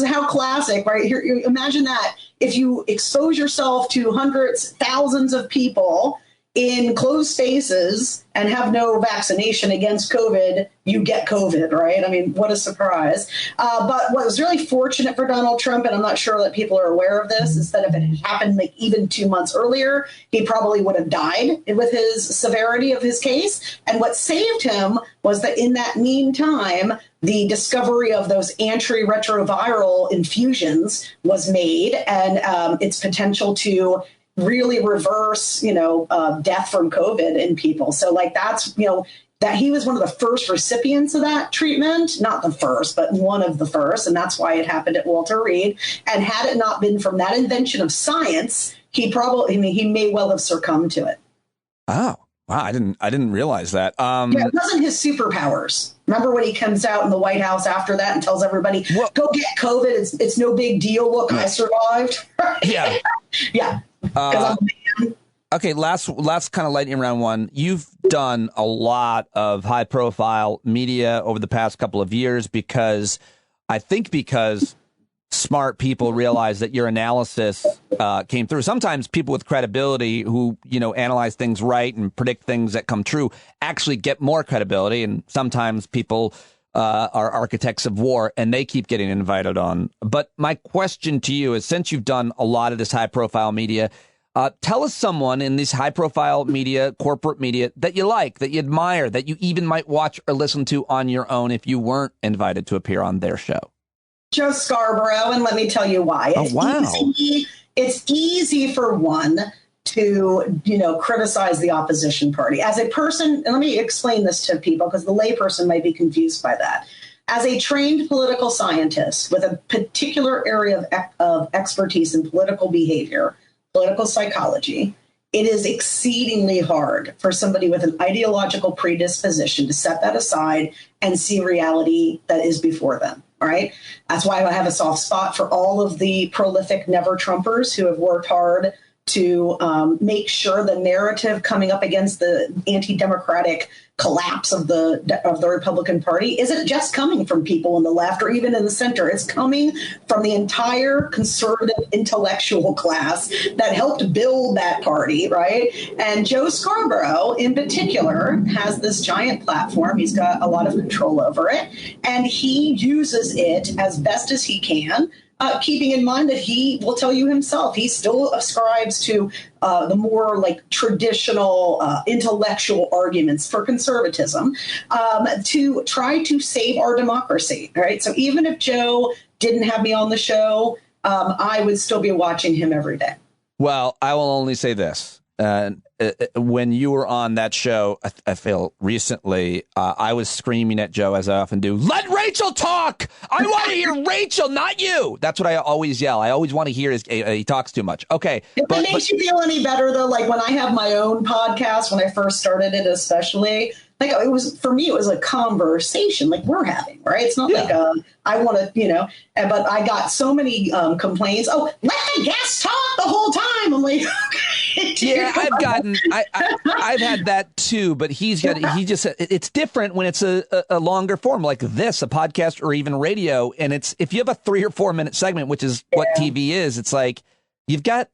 how classic, right? Here, imagine that. If you expose yourself to hundreds, thousands of people in closed spaces and have no vaccination against COVID, you get COVID, right? I mean, what a surprise. But what was really fortunate for Donald Trump, and I'm not sure that people are aware of this, is that if it had happened like even 2 months earlier, he probably would have died with his severity of his case. And what saved him was that in that meantime, the discovery of those antiretroviral infusions was made, and its potential to really reverse, death from COVID in people. So like that's, that he was one of the first recipients of that treatment, not the first, but one of the first. And that's why it happened at Walter Reed. And had it not been from that invention of science, he may well have succumbed to it. Oh, wow. I didn't realize that. It wasn't his superpowers. Remember when he comes out in the White House after that and tells everybody, go get COVID. It's no big deal. Look, I survived. Yeah. Yeah. Okay, last kind of lightning round one. You've done a lot of high profile media over the past couple of years because smart people realize that your analysis came through. Sometimes people with credibility who, analyze things right and predict things that come true actually get more credibility. And sometimes people are architects of war and they keep getting invited on. But my question to you is, since you've done a lot of this high profile media, tell us someone in this high profile media, corporate media that you like, that you admire, that you even might watch or listen to on your own if you weren't invited to appear on their show. Joe Scarborough, and let me tell you why. It's easy for one to, criticize the opposition party. As a person, and let me explain this to people because the layperson might be confused by that. As a trained political scientist with a particular area of expertise in political behavior, political psychology, it is exceedingly hard for somebody with an ideological predisposition to set that aside and see reality that is before them. All right. That's why I have a soft spot for all of the prolific never Trumpers who have worked hard to make sure the narrative coming up against the anti-democratic collapse of the Republican Party isn't just coming from people on the left or even in the center. It's coming from the entire conservative intellectual class that helped build that party, right? And Joe Scarborough, in particular, has this giant platform. He's got a lot of control over it, and he uses it as best as he can. Keeping in mind that he will tell you himself, he still ascribes to the more like traditional intellectual arguments for conservatism to try to save our democracy. Right. So even if Joe didn't have me on the show, I would still be watching him every day. Well, I will only say this. When you were on that show, I feel recently, I was screaming at Joe, as I often do, let Rachel talk! I want to hear Rachel, not you! That's what I always yell. I always want to hear he talks too much. Okay. If it makes you feel any better, though, like when I have my own podcast, when I first started it especially, like it was, for me, it was a conversation like we're having, right? It's not like I want to, but I got so many complaints. Oh, let the guests talk the whole time. I'm like, yeah, I've had that too, but it's different when it's a longer form like this, a podcast or even radio. And if you have a 3 or 4 minute segment, which is what TV is, it's like, you've got,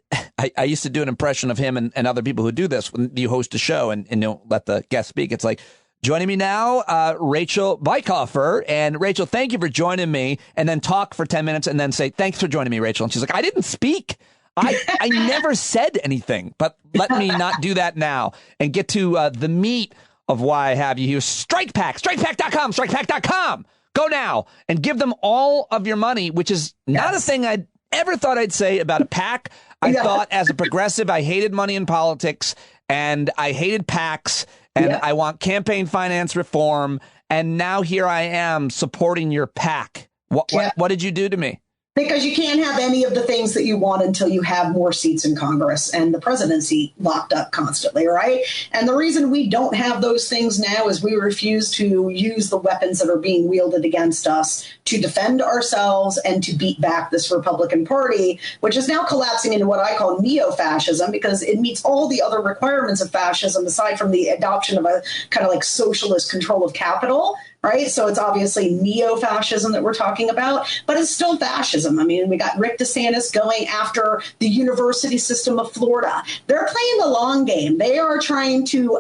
I used to do an impression of him and other people who do this when you host a show and don't let the guest speak. It's like, joining me now, Rachel Bitecofer. And Rachel, thank you for joining me. And then talk for 10 minutes and then say, thanks for joining me, Rachel. And she's like, I didn't speak. I never said anything, but let me not do that now and get to the meat of why I have you here. StrikePack.com, StrikePack.com. Go now and give them all of your money, which is not a thing I'd ever thought I'd say about a PAC. I thought as a progressive, I hated money in politics and I hated PACs and I want campaign finance reform. And now here I am supporting your PAC. What did you do to me? Because you can't have any of the things that you want until you have more seats in Congress and the presidency locked up constantly, right? And the reason we don't have those things now is we refuse to use the weapons that are being wielded against us to defend ourselves and to beat back this Republican Party, which is now collapsing into what I call neo-fascism, because it meets all the other requirements of fascism aside from the adoption of a kind of like socialist control of capital. Right. So it's obviously neo-fascism that we're talking about, but it's still fascism. I mean, we got Rick DeSantis going after the university system of Florida. They're playing the long game. They are trying to,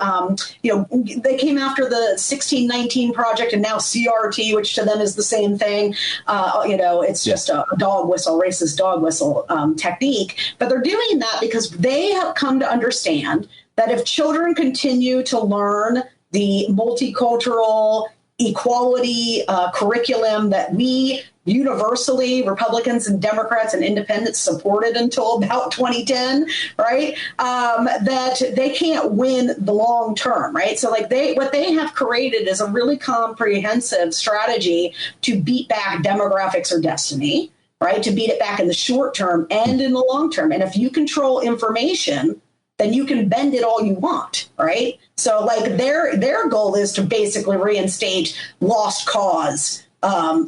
they came after the 1619 Project and now CRT, which to them is the same thing. It's just a dog whistle, racist dog whistle technique. But they're doing that because they have come to understand that if children continue to learn the multicultural equality curriculum that we universally, Republicans and Democrats and independents, supported until about 2010, right? That they can't win the long term, right? So like what they have created is a really comprehensive strategy to beat back demographics or destiny, right? To beat it back in the short term and in the long term. And if you control information, then you can bend it all you want, right? So like their goal is to basically reinstate lost cause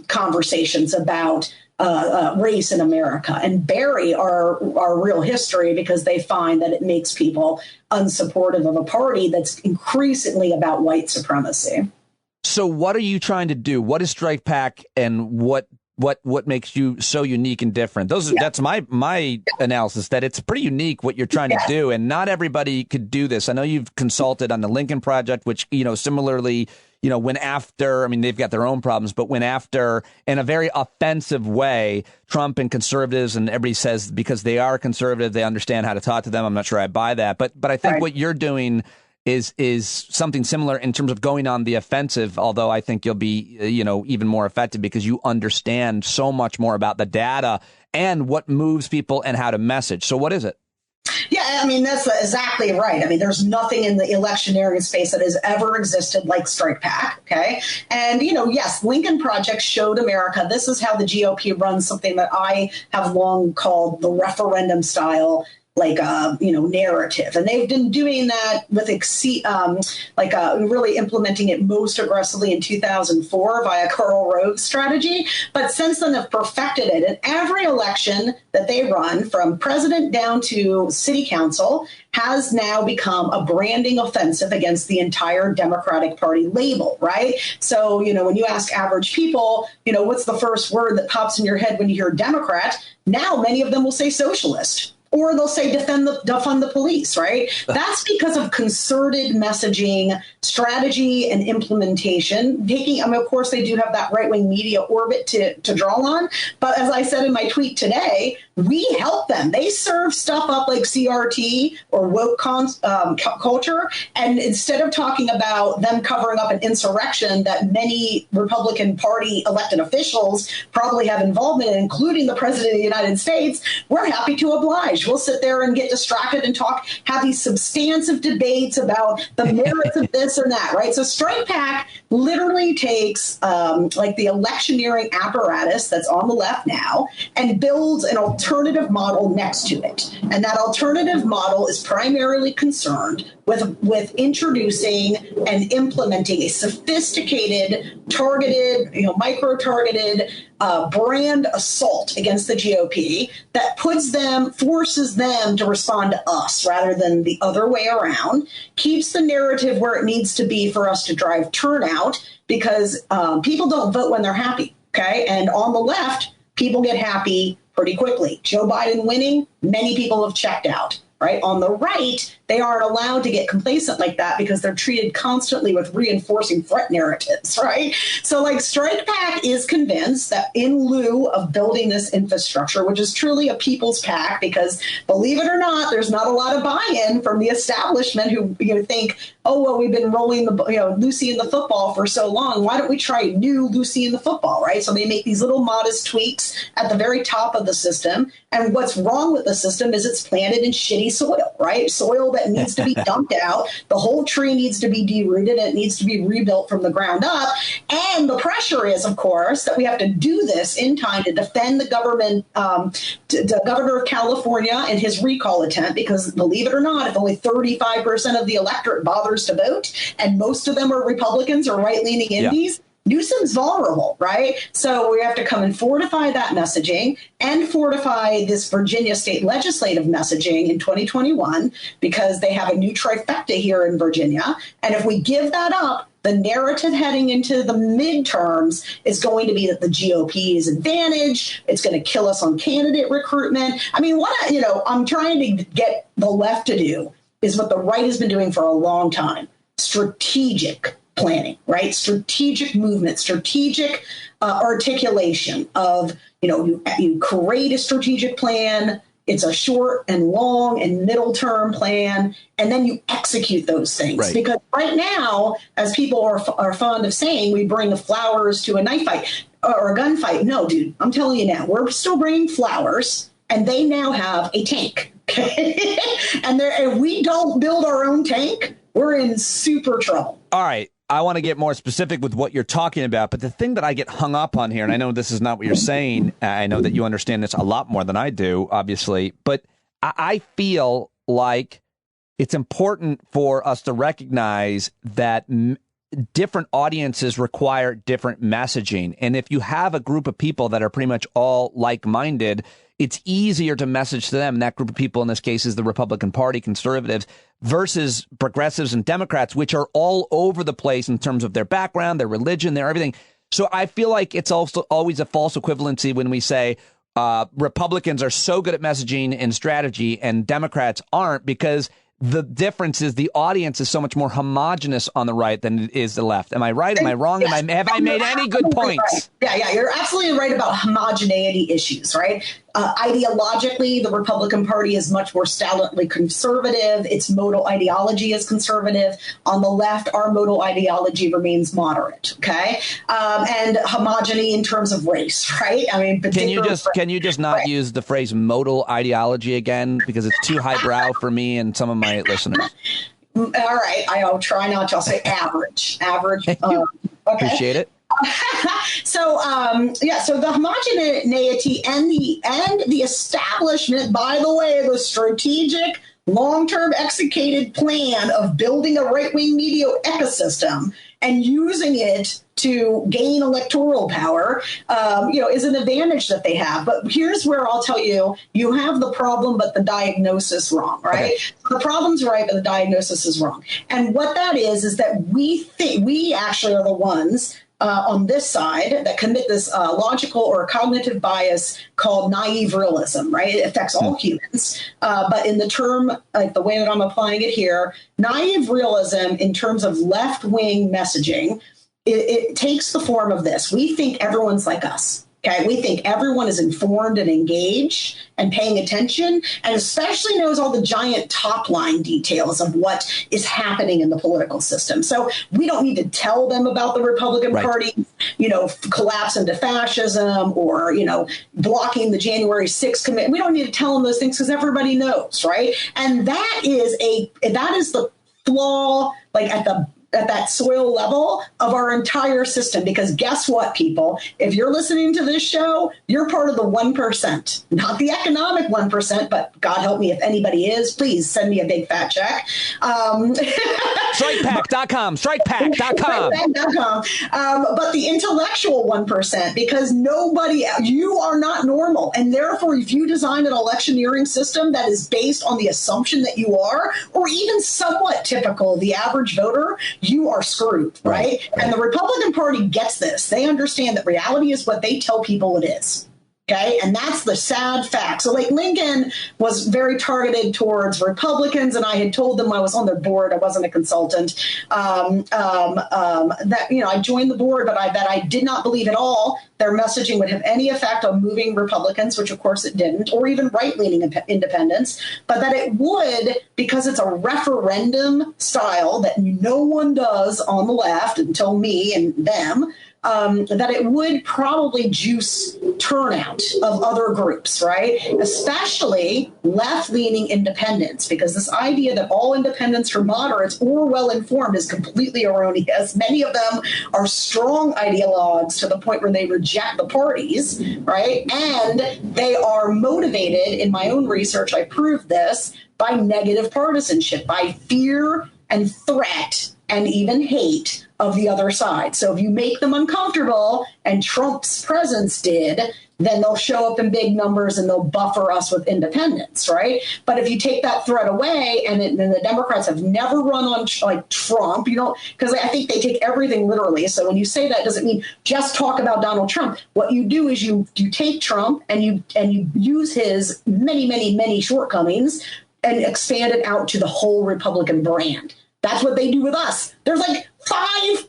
conversations about race in America and bury our real history, because they find that it makes people unsupportive of a party that's increasingly about white supremacy. So what are you trying to do? What is Strike Pack, and what makes you so unique and different? That's my analysis, that it's pretty unique what you're trying to do, and not everybody could do this. I know you've consulted on the Lincoln Project, which, similarly, went after, I mean, they've got their own problems, but went after in a very offensive way Trump and conservatives, and everybody says because they are conservative, they understand how to talk to them. I'm not sure I buy that, but I think what you're doing is something similar in terms of going on the offensive, although I think you'll be, even more effective because you understand so much more about the data and what moves people and how to message. So what is it? Yeah, I mean, that's exactly right. I mean, there's nothing in the electioneering space that has ever existed like Strike Pack. OK, and, yes, Lincoln Project showed America this is how the GOP runs something that I have long called the referendum style narrative. And they've been doing that with really implementing it most aggressively in 2004 via Karl Rove's strategy. But since then, they've perfected it. And every election that they run, from president down to city council, has now become a branding offensive against the entire Democratic Party label, right? So, when you ask average people, what's the first word that pops in your head when you hear Democrat? Now, many of them will say socialist. Or they'll say defund the police, right? That's because of concerted messaging, strategy, and implementation. Of course, they do have that right-wing media orbit to draw on. But as I said in my tweet today, we help them. They serve stuff up like CRT or woke culture. And instead of talking about them covering up an insurrection that many Republican Party elected officials probably have involvement in, including the president of the United States, we're happy to oblige. We'll sit there and get distracted and have these substantive debates about the merits of this and that, right? So Strike Pack literally takes the electioneering apparatus that's on the left now and builds an alternative model next to it. And that alternative model is primarily concerned with introducing and implementing a sophisticated, targeted, micro-targeted brand assault against the GOP that forces them to respond to us rather than the other way around, keeps the narrative where it needs to be for us to drive turnout, because people don't vote when they're happy, okay? And on the left, people get happy pretty quickly. Joe Biden winning, many people have checked out. Right? On the right, they aren't allowed to get complacent like that because they're treated constantly with reinforcing threat narratives, right? So Strike Pack is convinced that in lieu of building this infrastructure, which is truly a people's pack, because believe it or not, there's not a lot of buy-in from the establishment who think, oh, well, we've been rolling Lucy in the football for so long. Why don't we try new Lucy in the football, right? So they make these little modest tweaks at the very top of the system. And what's wrong with the system is it's planted in shitty dirty soil, right? Soil that needs to be dumped out. The whole tree needs to be derooted and it needs to be rebuilt from the ground up. And the pressure is, of course, that we have to do this in time to defend the government, the governor of California and his recall attempt, because believe it or not, if only 35% of the electorate bothers to vote, and most of them are Republicans or right-leaning indies, Newsom's vulnerable, right? So we have to come and fortify that messaging and fortify this Virginia state legislative messaging in 2021, because they have a new trifecta here in Virginia. And if we give that up, the narrative heading into the midterms is going to be that the GOP is advantaged. It's going to kill us on candidate recruitment. I mean, I'm trying to get the left to do is what the right has been doing for a long time: strategic planning, right? Strategic movement, strategic articulation of, you create a strategic plan. It's a short and long and middle term plan, and then you execute those things. Right. Because right now, as people are fond of saying, we bring flowers to a knife fight or a gunfight. No, dude, I'm telling you now, we're still bringing flowers, and they now have a tank. Okay? And if we don't build our own tank, we're in super trouble. All right. I want to get more specific with what you're talking about, but the thing that I get hung up on here, and I know this is not what you're saying, I know that you understand this a lot more than I do, obviously, but I feel like it's important for us to recognize that different audiences require different messaging. And if you have a group of people that are pretty much all like-minded, it's easier to message to them. And that group of people in this case is the Republican Party, conservatives, versus progressives and Democrats, which are all over the place in terms of their background, their religion, their everything. So I feel like it's also always a false equivalency when we say Republicans are so good at messaging and strategy and Democrats aren't, because the difference is the audience is so much more homogenous on the right than it is the left. Am I right? Am I wrong? Yes. Have I made any good points? Right. Yeah, you're absolutely right about homogeneity issues, right? Ideologically, the Republican Party is much more stolidly conservative. Its modal ideology is conservative. On the left, our modal ideology remains moderate. Okay, and homogeny in terms of race, right? I mean, can you just not use the phrase modal ideology again, because it's too highbrow for me and some of my listeners? All right, I'll try not to. I'll say average. Okay. Appreciate it. So the homogeneity and the establishment, by the way, the strategic long-term executed plan of building a right-wing media ecosystem and using it to gain electoral power, is an advantage that they have. But here's where I'll tell you, you have the problem, but the diagnosis wrong, right? Okay. The problem's right, but the diagnosis is wrong. And what that is that we actually are the ones on this side that commit this logical or cognitive bias called naive realism, right? It affects all humans. But in the term, like the way that I'm applying it here, naive realism in terms of left-wing messaging, it takes the form of this. We think everyone's like us. Okay, we think everyone is informed and engaged and paying attention, and especially knows all the giant top line details of what is happening in the political system. So we don't need to tell them about the Republican Party, collapse into fascism or, blocking the January 6th committee. We don't need to tell them those things because everybody knows, right? And that is the flaw, like at that soil level of our entire system. Because guess what, people? If you're listening to this show, you're part of the 1%, not the economic 1%, but God help me if anybody is, please send me a big fat check. Strikepack.com, strikepack.com. But the intellectual 1%, because you are not normal. And therefore, if you design an electioneering system that is based on the assumption that you are, or even somewhat typical of the average voter, you are screwed, right? And the Republican Party gets this. They understand that reality is what they tell people it is. Okay, and that's the sad fact. So, like, Lincoln was very targeted towards Republicans, and I had told them I was on their board. I wasn't a consultant. I joined the board, but I did not believe at all their messaging would have any effect on moving Republicans, which of course it didn't, or even right-leaning independents, but that it would, because it's a referendum style that no one does on the left until me and them. that it would probably juice turnout of other groups, right? Especially left-leaning independents, because this idea that all independents are moderates or well-informed is completely erroneous. Many of them are strong ideologues to the point where they reject the parties, right? And they are motivated, in my own research, I proved this, by negative partisanship, by fear and threat and even hate of the other side. So if you make them uncomfortable, and Trump's presence did, then they'll show up in big numbers and they'll buffer us with independents, right? But if you take that threat away, and the Democrats have never run on like Trump, because I think they take everything literally. So when you say that, it doesn't mean just talk about Donald Trump. What you do is you take Trump and you use his many, many, many shortcomings and expand it out to the whole Republican brand. That's what they do with us. There's like 5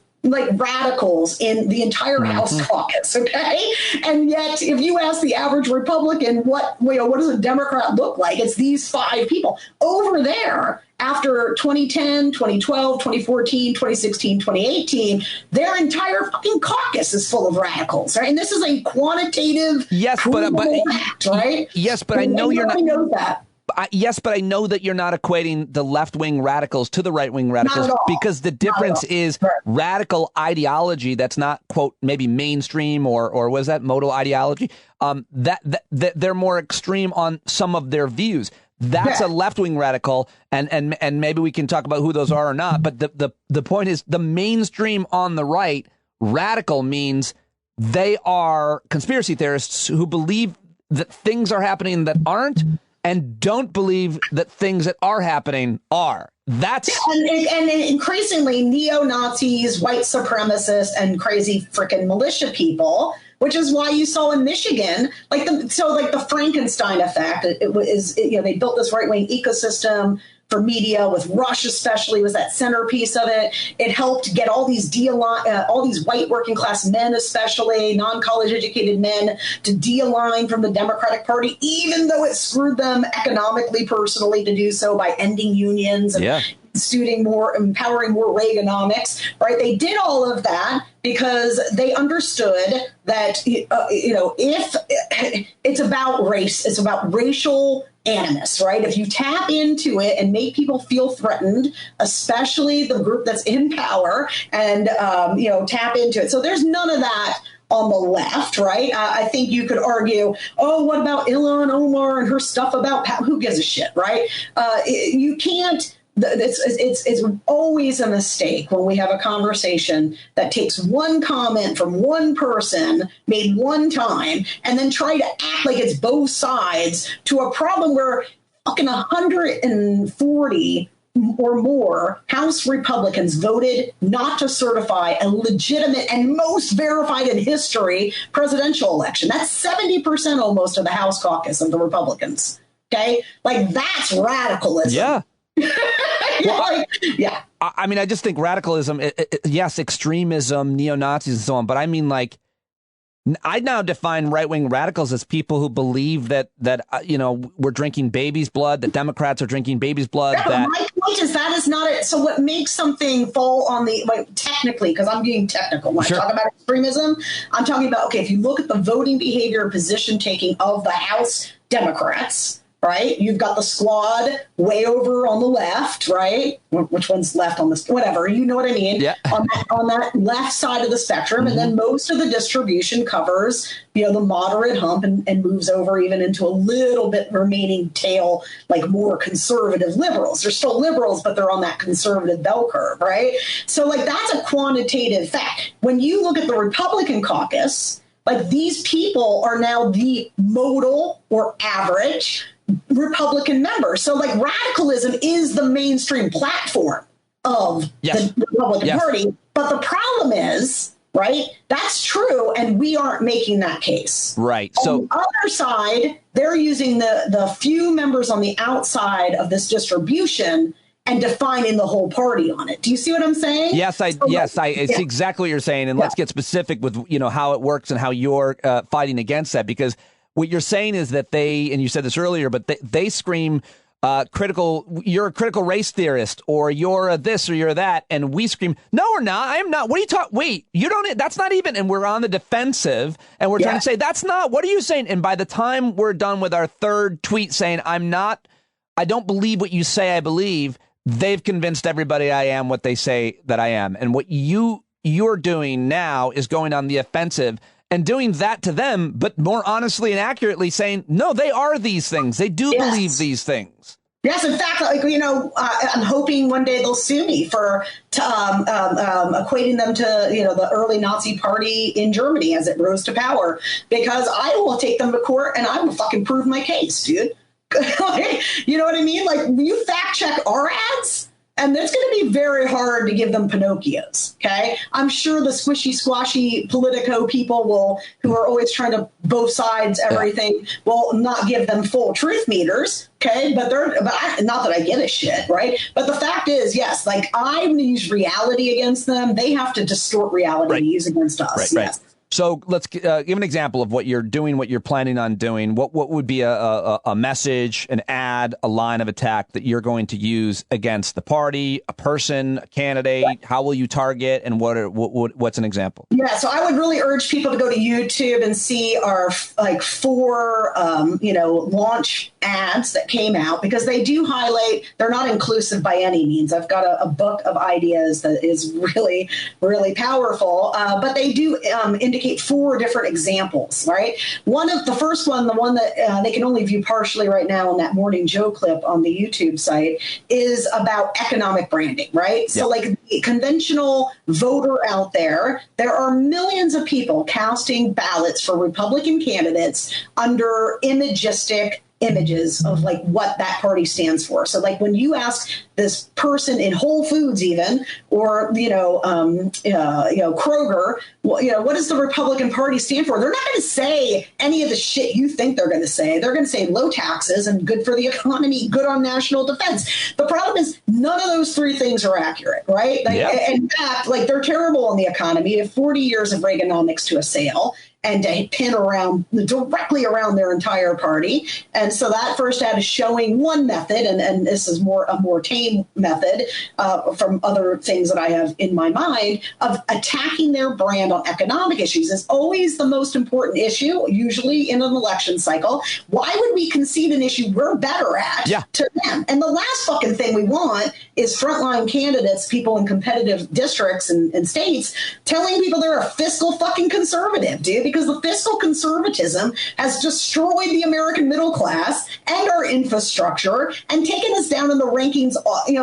radicals in the entire House caucus, okay? And yet, if you ask the average Republican what does a Democrat look like, it's these 5 people. Over there, after 2010, 2012, 2014, 2016, 2018, their entire fucking caucus is full of radicals, right? And this is a quantitative act, right? Yes, but I know you're not. Knows that. Yes, but I know that you're not equating the left-wing radicals to the right-wing radicals, because the difference is radical ideology that's not, quote, maybe mainstream or what is that, modal ideology, that they're more extreme on some of their views. That's a left-wing radical, and maybe we can talk about who those are or not, but the point is the mainstream on the right, radical means they are conspiracy theorists who believe that things are happening that aren't, and don't believe that things that are happening are. That's and increasingly neo-Nazis, white supremacists, and crazy freaking militia people, which is why you saw in Michigan, the Frankenstein effect. They built this right-wing ecosystem for media, with Rush especially was that centerpiece of it. It helped get all these white working class men, especially non-college educated men, to de-align from the Democratic Party, even though it screwed them economically, personally, to do so by ending unions and empowering more Reaganomics, right? They did all of that because they understood that, if it's about race, it's about racial animus, right? If you tap into it and make people feel threatened, especially the group that's in power, and, tap into it. So there's none of that on the left, right? I think you could argue, what about Ilhan Omar and her stuff about who gives a shit, right? You can't. It's always a mistake when we have a conversation that takes one comment from one person made one time and then try to act like it's both sides to a problem where fucking 140 or more House Republicans voted not to certify a legitimate and most verified in history presidential election. That's 70% almost of the House caucus of the Republicans. Okay? That's radicalism. Yeah. I mean, I just think radicalism, yes, extremism, neo-Nazis and so on. But I mean, I now define right-wing radicals as people who believe that we're drinking baby's blood, that Democrats are drinking baby's blood. My point is that is not it. So what makes something fall on the, technically, because I'm being technical when I talk about extremism, I'm talking about, if you look at the voting behavior and position taking of the House Democrats, right? You've got the squad way over on the left, right? Which one's left on this? Whatever, you know what I mean? Yeah. on that left side of the spectrum. Mm-hmm. And then most of the distribution covers, the moderate hump and moves over even into a little bit remaining tail, more conservative liberals. They're still liberals, but they're on that conservative bell curve, right? So that's a quantitative fact. When you look at the Republican caucus, these people are now the modal or average Republican members. So radicalism is the mainstream platform of the Republican Party. But the problem is, right, that's true, and we aren't making that case. Right. On the other side, they're using the few members on the outside of this distribution and defining the whole party on it. Do you see what I'm saying? Yes, I see exactly what you're saying. And let's get specific with, how it works and how you're fighting against that, because what you're saying is that they, and you said this earlier, but they scream you're a critical race theorist, or you're a this or you're that, and we scream, no, we're not. I am not. What are you talking? Wait, you don't. That's not even. And we're on the defensive, and we're trying to say that's not. What are you saying? And by the time we're done with our third tweet saying I don't believe what you say I believe, they've convinced everybody I am what they say that I am. And what you're doing now is going on the offensive and doing that to them, but more honestly and accurately saying, no, they are these things. They do believe these things. Yes, in fact, I'm hoping one day they'll sue me for equating them to, the early Nazi party in Germany as it rose to power, because I will take them to court and I will fucking prove my case, dude. You know what I mean? Like, you fact check our ads, and it's going to be very hard to give them Pinocchios. Okay, I'm sure the squishy squashy Politico people who are always trying to both sides everything, will not give them full truth meters. Okay, not that I give a shit, right? But the fact is, yes, like, I use reality against them. They have to distort reality to use against us. Yes. So let's give an example of what you're doing, what you're planning on doing. What would be a message, an ad, a line of attack that you're going to use against the party, a person, a candidate? Right. How will you target, and what's an example? Yeah, so I would really urge people to go to YouTube and see our 4 launch ads that came out, because they do highlight, they're not inclusive by any means. I've got a book of ideas that is really, really powerful, but they do indicate 4 different examples, right? The first one, the one that they can only view partially right now on that Morning Joe clip on the YouTube site, is about economic branding, right? Yep. So, like, the conventional voter out there are millions of people casting ballots for Republican candidates under imagistic images of, like, what that party stands for. So, like, when you ask this person in Whole Foods even, or, Kroger, what does the Republican Party stand for? They're not going to say any of the shit you think they're going to say. They're going to say low taxes and good for the economy, good on national defense. The problem is none of those 3 things are accurate, right? In fact, like, they're terrible on the economy. They have 40 years of Reaganomics to assail and to pin directly around their entire party. And so that first ad is showing one method, and this is a more tame method from other things that I have in my mind, of attacking their brand on economic issues. Is always the most important issue, usually in an election cycle. Why would we concede an issue we're better at to them? And the last fucking thing we want is frontline candidates, people in competitive districts and states, telling people they're a fiscal fucking conservative, dude, because the fiscal conservatism has destroyed the American middle class and our infrastructure and taken us down in the rankings,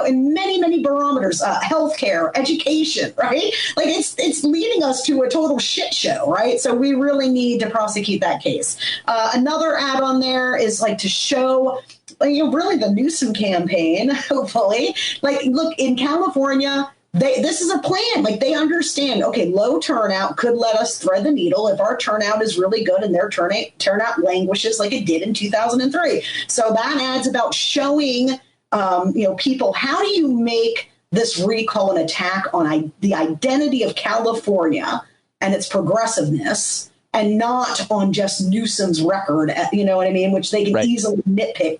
in many, many barometers, healthcare, education, right? Like, it's leading us to a total shit show, right? So we really need to prosecute that case. Another add on there is, like, to show, really the Newsom campaign, hopefully. Like, look, in California, this is a plan. Like, they understand, okay, low turnout could let us thread the needle if our turnout is really good and their turnout languishes like it did in 2003. So that ad's about showing, people, how do you make this recall an attack on the identity of California and its progressiveness, and not on just Newsom's record, you know what I mean, which they can easily nitpick.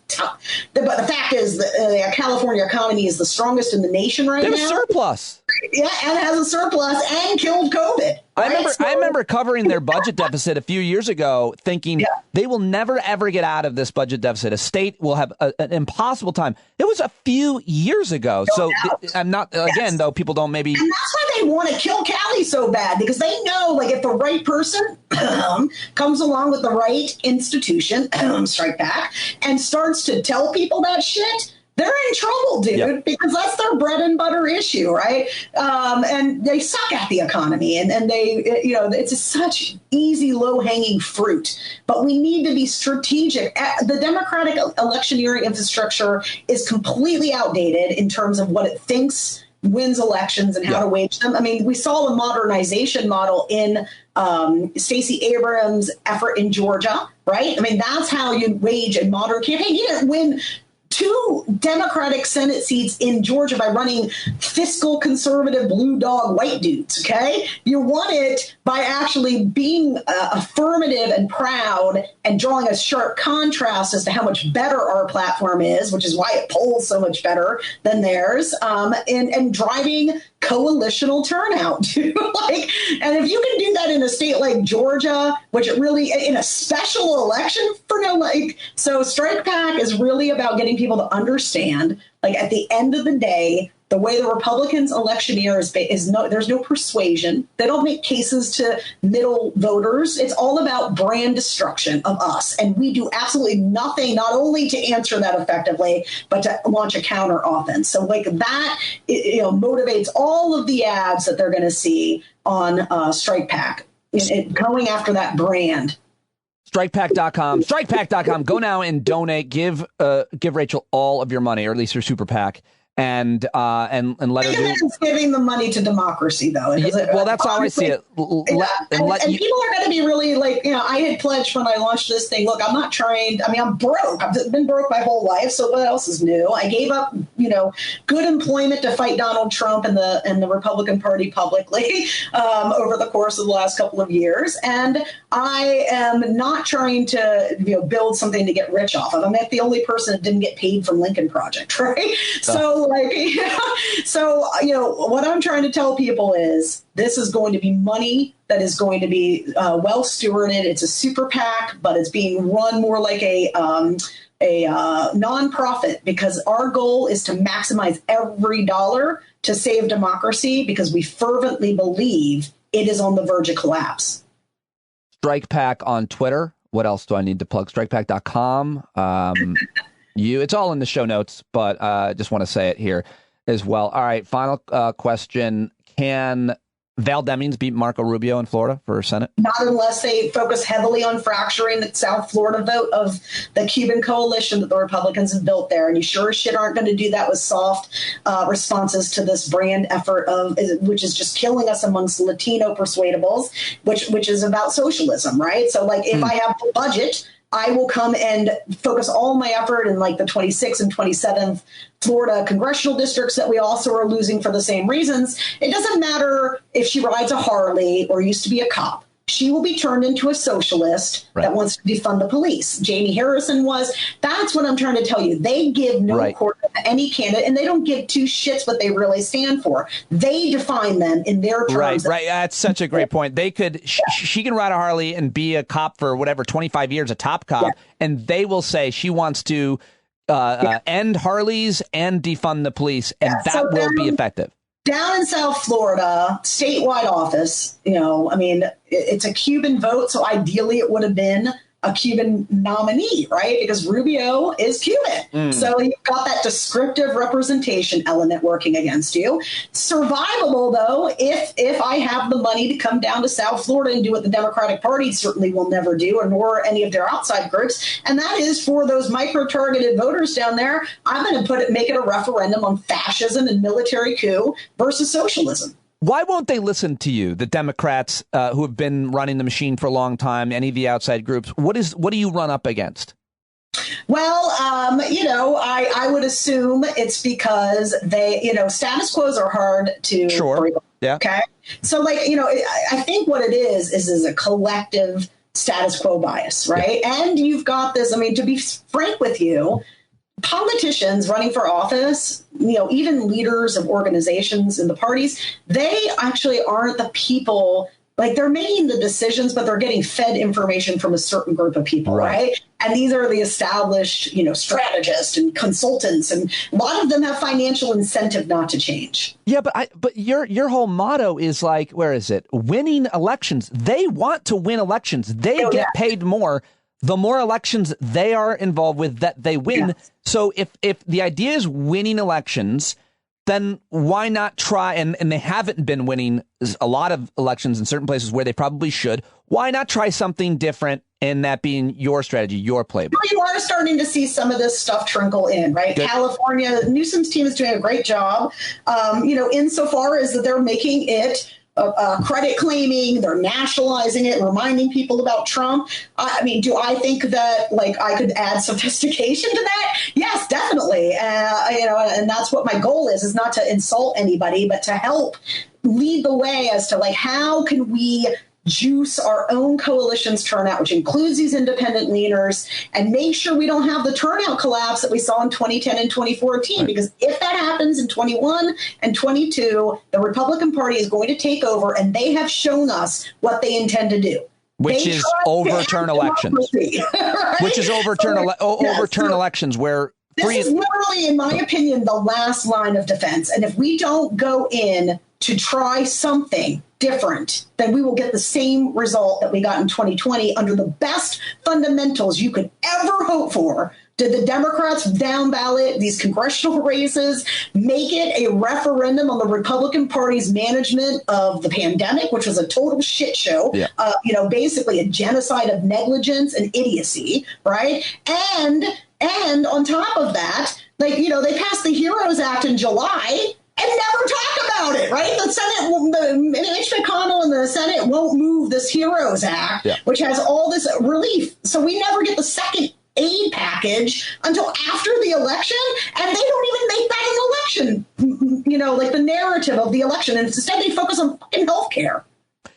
But the fact is that the California economy is the strongest in the nation right now. They have a surplus. Yeah, and has a surplus and killed COVID. I remember covering their budget deficit a few years ago, thinking they will never, ever get out of this budget deficit. A state will have an impossible time. It was a few years ago. No doubt. I'm not, again, though, people don't maybe. And that's why they want to kill Cali so bad, because they know, like, if the right person comes along with the right institution, strike back, and starts to tell people that shit, they're in trouble, dude, because that's their bread and butter issue, right? And they suck at the economy, and they, it's such easy, low-hanging fruit. But we need to be strategic. The Democratic electioneering infrastructure is completely outdated in terms of what it thinks wins elections and how to wage them. I mean, we saw the modernization model in Stacey Abrams' effort in Georgia, right? I mean, that's how you wage a modern campaign. You didn't win 2 Democratic Senate seats in Georgia by running fiscal conservative blue dog white dudes, okay? You won it by actually being affirmative and proud and drawing a sharp contrast as to how much better our platform is, which is why it polls so much better than theirs, and driving coalitional turnout. And if you can do that in a state like Georgia, which it really, in a special election for so Strike PAC is really about getting people to understand, like, at the end of the day, the way the Republicans electioneer is there's no persuasion. They don't make cases to middle voters. It's all about brand destruction of us. And we do absolutely nothing, not only to answer that effectively, but to launch a counter offense. So like that, motivates all of the ads that they're going to see on Strike PAC, going after that brand. StrikePAC.com. StrikePAC.com. Go now and donate. Give Rachel all of your money, or at least her super PAC, and let her do. Giving the money to democracy, though. Well, that's how I see it. And people are going to be really I had pledged when I launched this thing. Look, I'm not trying. I mean, I'm broke. I've been broke my whole life. So what else is new? I gave up, good employment to fight Donald Trump and the Republican Party publicly over the course of the last couple of years, and I am not trying to build something to get rich off of. I'm the only person that didn't get paid from Lincoln Project, right? So what I'm trying to tell people is this is going to be money that is going to be well stewarded. It's a super PAC, but it's being run more like a nonprofit, because our goal is to maximize every dollar to save democracy, because we fervently believe it is on the verge of collapse. Strike PAC on Twitter. What else do I need to plug? StrikePAC.com. It's all in the show notes, but I just want to say it here as well. All right, final question. Can Val Demings beat Marco Rubio in Florida for Senate? Not unless they focus heavily on fracturing the South Florida vote of the Cuban coalition that the Republicans have built there. And you sure as shit aren't going to do that with soft responses to this brand effort which is just killing us amongst Latino persuadables, which is about socialism, right? So if I have the budget, I will come and focus all my effort in the 26th and 27th Florida congressional districts that we also are losing for the same reasons. It doesn't matter if she rides a Harley or used to be a cop. She will be turned into a socialist that wants to defund the police. Jamie Harrison was. That's what I'm trying to tell you. They give no quarter to any candidate, and they don't give two shits what they really stand for. They define them in their terms. Right. That's such a great point. They could. She can ride a Harley and be a cop for 25 years, a top cop, and they will say she wants to end Harleys and defund the police, and that will be effective. Down in South Florida, statewide office, it's a Cuban vote, so ideally it would have been a Cuban nominee, right? Because Rubio is Cuban. So you've got that descriptive representation element working against you. Survivable, though, if I have the money to come down to South Florida and do what the Democratic Party certainly will never do, or nor any of their outside groups, and that is for those micro-targeted voters down there, I'm going to make it a referendum on fascism and military coup versus socialism. Why won't they listen to you, the Democrats who have been running the machine for a long time, any of the outside groups? What do you run up against? Well, I would assume it's because they, status quos are hard to. Sure. Yeah. Okay. So I think what it is a collective status quo bias, right? Yeah. And you've got this, to be frank with you, politicians running for office, even leaders of organizations in the parties, they actually aren't the people. They're making the decisions, but they're getting fed information from a certain group of people, right? And these are the established, strategists and consultants, and a lot of them have financial incentive not to change. Yeah, but your whole motto is where is it? Winning elections. They want to win elections. They get paid more the more elections they are involved with that they win. Yes. So if the idea is winning elections, then why not try, and they haven't been winning a lot of elections in certain places where they probably should, why not try something different, and that being your strategy, your playbook? Well, you are starting to see some of this stuff trickle in, right? Good. California, Newsom's team is doing a great job, insofar as that they're making it credit claiming, they're nationalizing it, reminding people about Trump. Do I think that I could add sophistication to that? Yes, definitely. Exactly. And that's what my goal is not to insult anybody, but to help lead the way as to like, how can we juice our own coalition's turnout, which includes these independent leaners, and make sure we don't have the turnout collapse that we saw in 2010 and 2014. Right. Because if that happens in 21 and 22, the Republican Party is going to take over, and they have shown us what they intend to do. Which is overturn elections. Right? Which is overturn elections where this is literally, in my opinion, the last line of defense. And if we don't go in to try something different, then we will get the same result that we got in 2020 under the best fundamentals you could ever hope for. Did the Democrats down ballot these congressional races, make it a referendum on the Republican Party's management of the pandemic, which was a total shit show, basically a genocide of negligence and idiocy, right? And on top of that, they passed the HEROES Act in July and never talk about it, right? The Senate, Mitch McConnell and the Senate won't move this HEROES Act, which has all this relief. So we never get the second aid package until after the election, and they don't even make that an election, like the narrative of the election. And instead they focus on fucking healthcare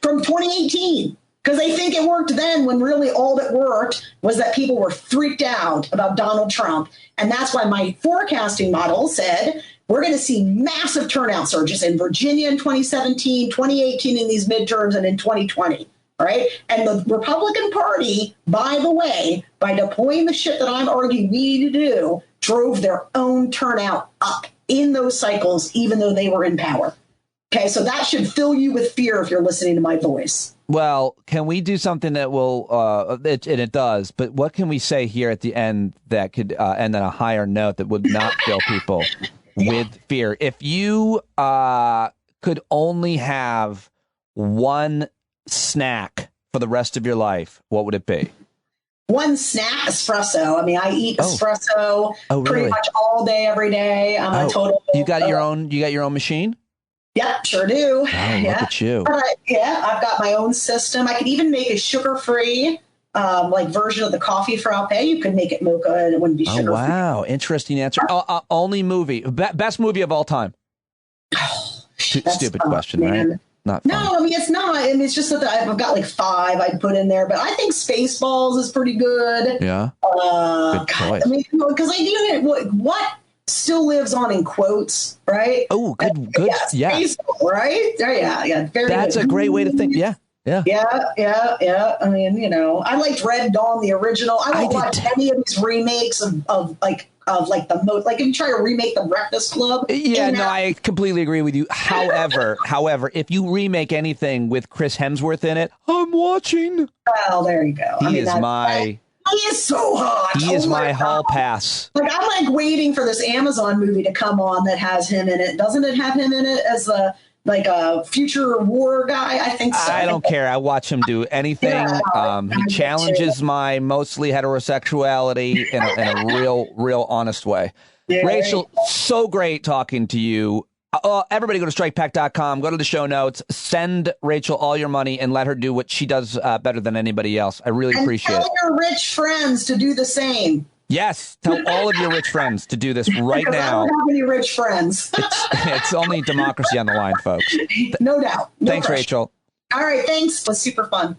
from 2018. Because they think it worked then, when really all that worked was that people were freaked out about Donald Trump. And that's why my forecasting model said we're going to see massive turnout surges in Virginia in 2017, 2018 in these midterms, and in 2020. Right. And the Republican Party, by the way, by deploying the shit that I'm arguing we need to do, drove their own turnout up in those cycles, even though they were in power. OK, so that should fill you with fear if you're listening to my voice. Well, can we do something that will, and it does, but what can we say here at the end that could end on a higher note that would not fill people with fear? If you could only have one snack for the rest of your life, what would it be? One snack, espresso. I mean, I eat espresso pretty much all day, every day. I'm a total. You got your own machine? Yep, sure do. Oh, look at you. I've got my own system. I could even make a sugar-free version of the coffee frappe. You could make it mocha and it wouldn't be sugar-free. Oh, wow. Interesting answer. Only movie. Best movie of all time. Stupid question, man. Right? Not fun. No, I mean, it's not. I mean, it's just that I've got like 5 I'd put in there, but I think Spaceballs is pretty good. Yeah. Good choice. I mean, because I do what still lives on in quotes, right? Oh, good. Yeah. Baseball, right? Yeah. Very That's good. a great way to think. Yeah. I mean, I liked Red Dawn, the original. I don't watch any of these remakes of the most, like if you try to remake The Breakfast Club. Yeah, no, I completely agree with you. However, if you remake anything with Chris Hemsworth in it, I'm watching. Well, there you go. He is so hot. He is my hall pass. Like, I'm like waiting for this Amazon movie to come on that has him in it. Doesn't it have him in it as a future war guy? I think so. I don't care. I watch him do anything. He challenges my mostly heterosexuality in a real honest way. Yeah, Rachel, so great talking to you. Everybody go to strikepack.com, go to the show notes, send Rachel all your money and let her do what she does better than anybody else. I really appreciate it. Tell your rich friends to do the same. Yes, tell all of your rich friends to do this right now. I don't have any rich friends. It's only democracy on the line, folks. No doubt. Thanks, pressure. Rachel. All right, thanks. It was super fun.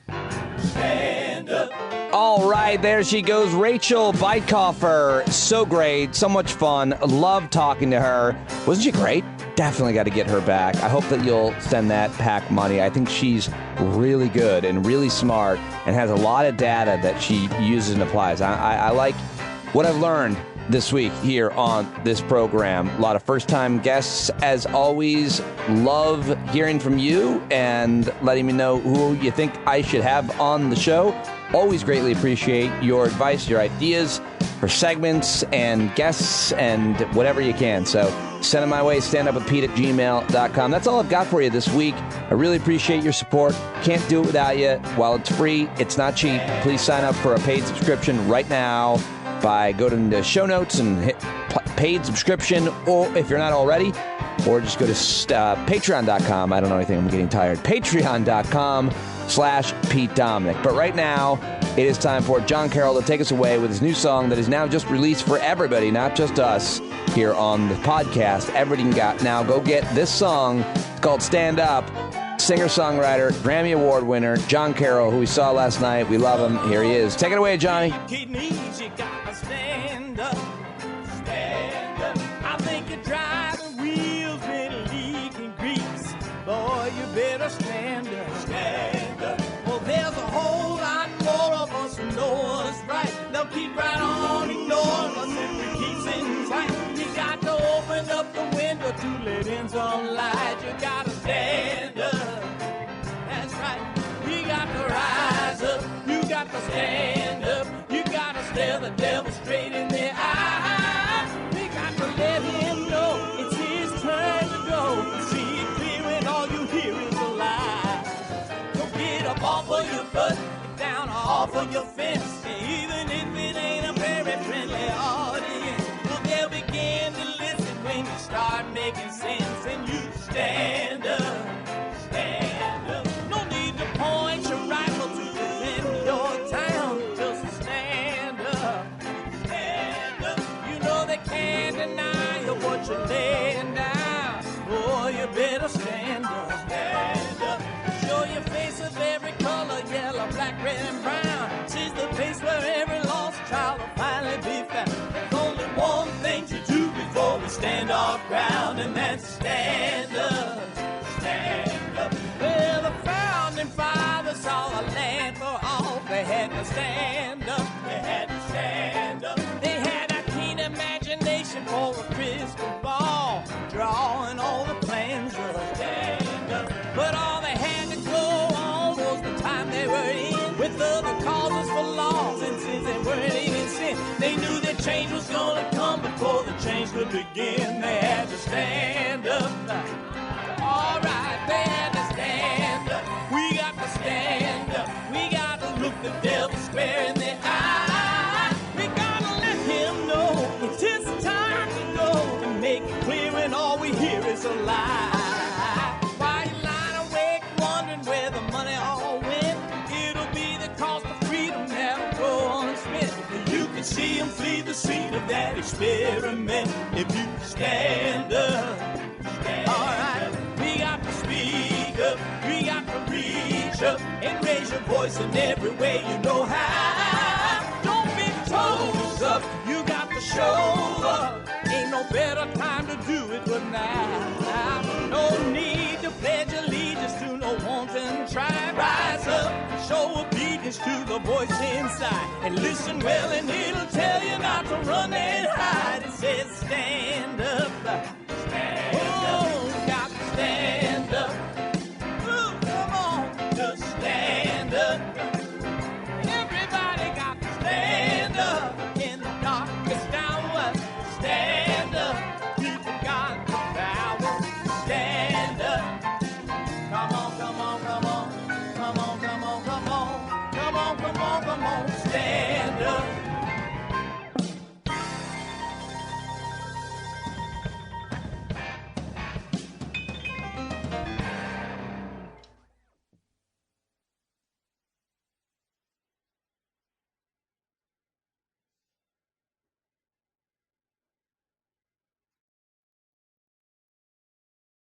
All right, there she goes, Rachel Bitecofer. So great, so much fun. Love talking to her. Wasn't she great? Definitely got to get her back. I hope that you'll send that pack money. I think she's really good and really smart and has a lot of data that she uses and applies. I like what I've learned this week here on this program. A lot of first-time guests, as always. Love hearing from you and letting me know who you think I should have on the show. Always greatly appreciate your advice, your ideas for segments and guests and whatever you can. So send them my way, standupwithpete@gmail.com. That's all I've got for you this week. I really appreciate your support. Can't do it without you. While it's free, it's not cheap. Please sign up for a paid subscription right now by going to the show notes and hit paid subscription, or if you're not already, or just go to patreon.com. I don't know anything. I'm getting tired. Patreon.com/Pete Dominic. But right now, It is time for John Carroll to take us away with his new song that is now just released for everybody, not just us here on the podcast. Everybody can now go get this song. It's called Stand Up. Singer-songwriter, Grammy Award winner, John Carroll, who we saw last night. We love him. Here he is. Take it away, Johnny. Stand up. I think you're driving wheels with leaking grease. Boy, you better stand up. Stand up. Well, there's a whole lot more of us who know what's right. They'll keep right on ignoring us if we keep sitting tight. You got to open up the window to let in some light. You got to stand up. That's right. You got to rise up. You got to stand up. You got to stare the devil straight in the eye. We got to let him know it's his turn to go. See it clear when all you hear is a lie. Don't get up off of your butt, get down off of your fence. Even if it ain't a very friendly audience, well, they'll begin to listen when you start making sense and you stand up. Stand up. No need to point your rifle to defend your town. Just stand up. Stand up. You know they can't deny you what you're laying down. Boy, you better stand up. Stand up. Show your face of every color, yellow, black, red, and brown. She's the place where every lost child will finally be found. There's only one thing to do before we stand our ground, and that's stand up. Stand up. Well, the founding fathers saw the land for all. They had to stand up. They had to stand up. They had a keen imagination for a crystal ball, drawing all the plans of stand up. But all they had to go on was the time they were in, with other causes for laws, and since they weren't even sin, they knew that change was gonna come before the change could begin. They had to stand up. All right, they had to stand up. We got to stand up. We got to look the devil square in the eye. We got to let him know it's his time to go, and make it clear when all we hear is a lie. While you lying awake wondering where the money all went, it'll be the cost of freedom that'll go unspent. You can see him flee the scene of that experiment if you stand up. All right, we got to speak up, we got to reach up and raise your voice in every way you know how. Don't be toes up, you got to show up. Ain't no better time to do it than now. No need to pledge allegiance to no wanton tribe. Rise up, show obedience to the voice inside, and listen well and it'll tell you not to run and hide. It says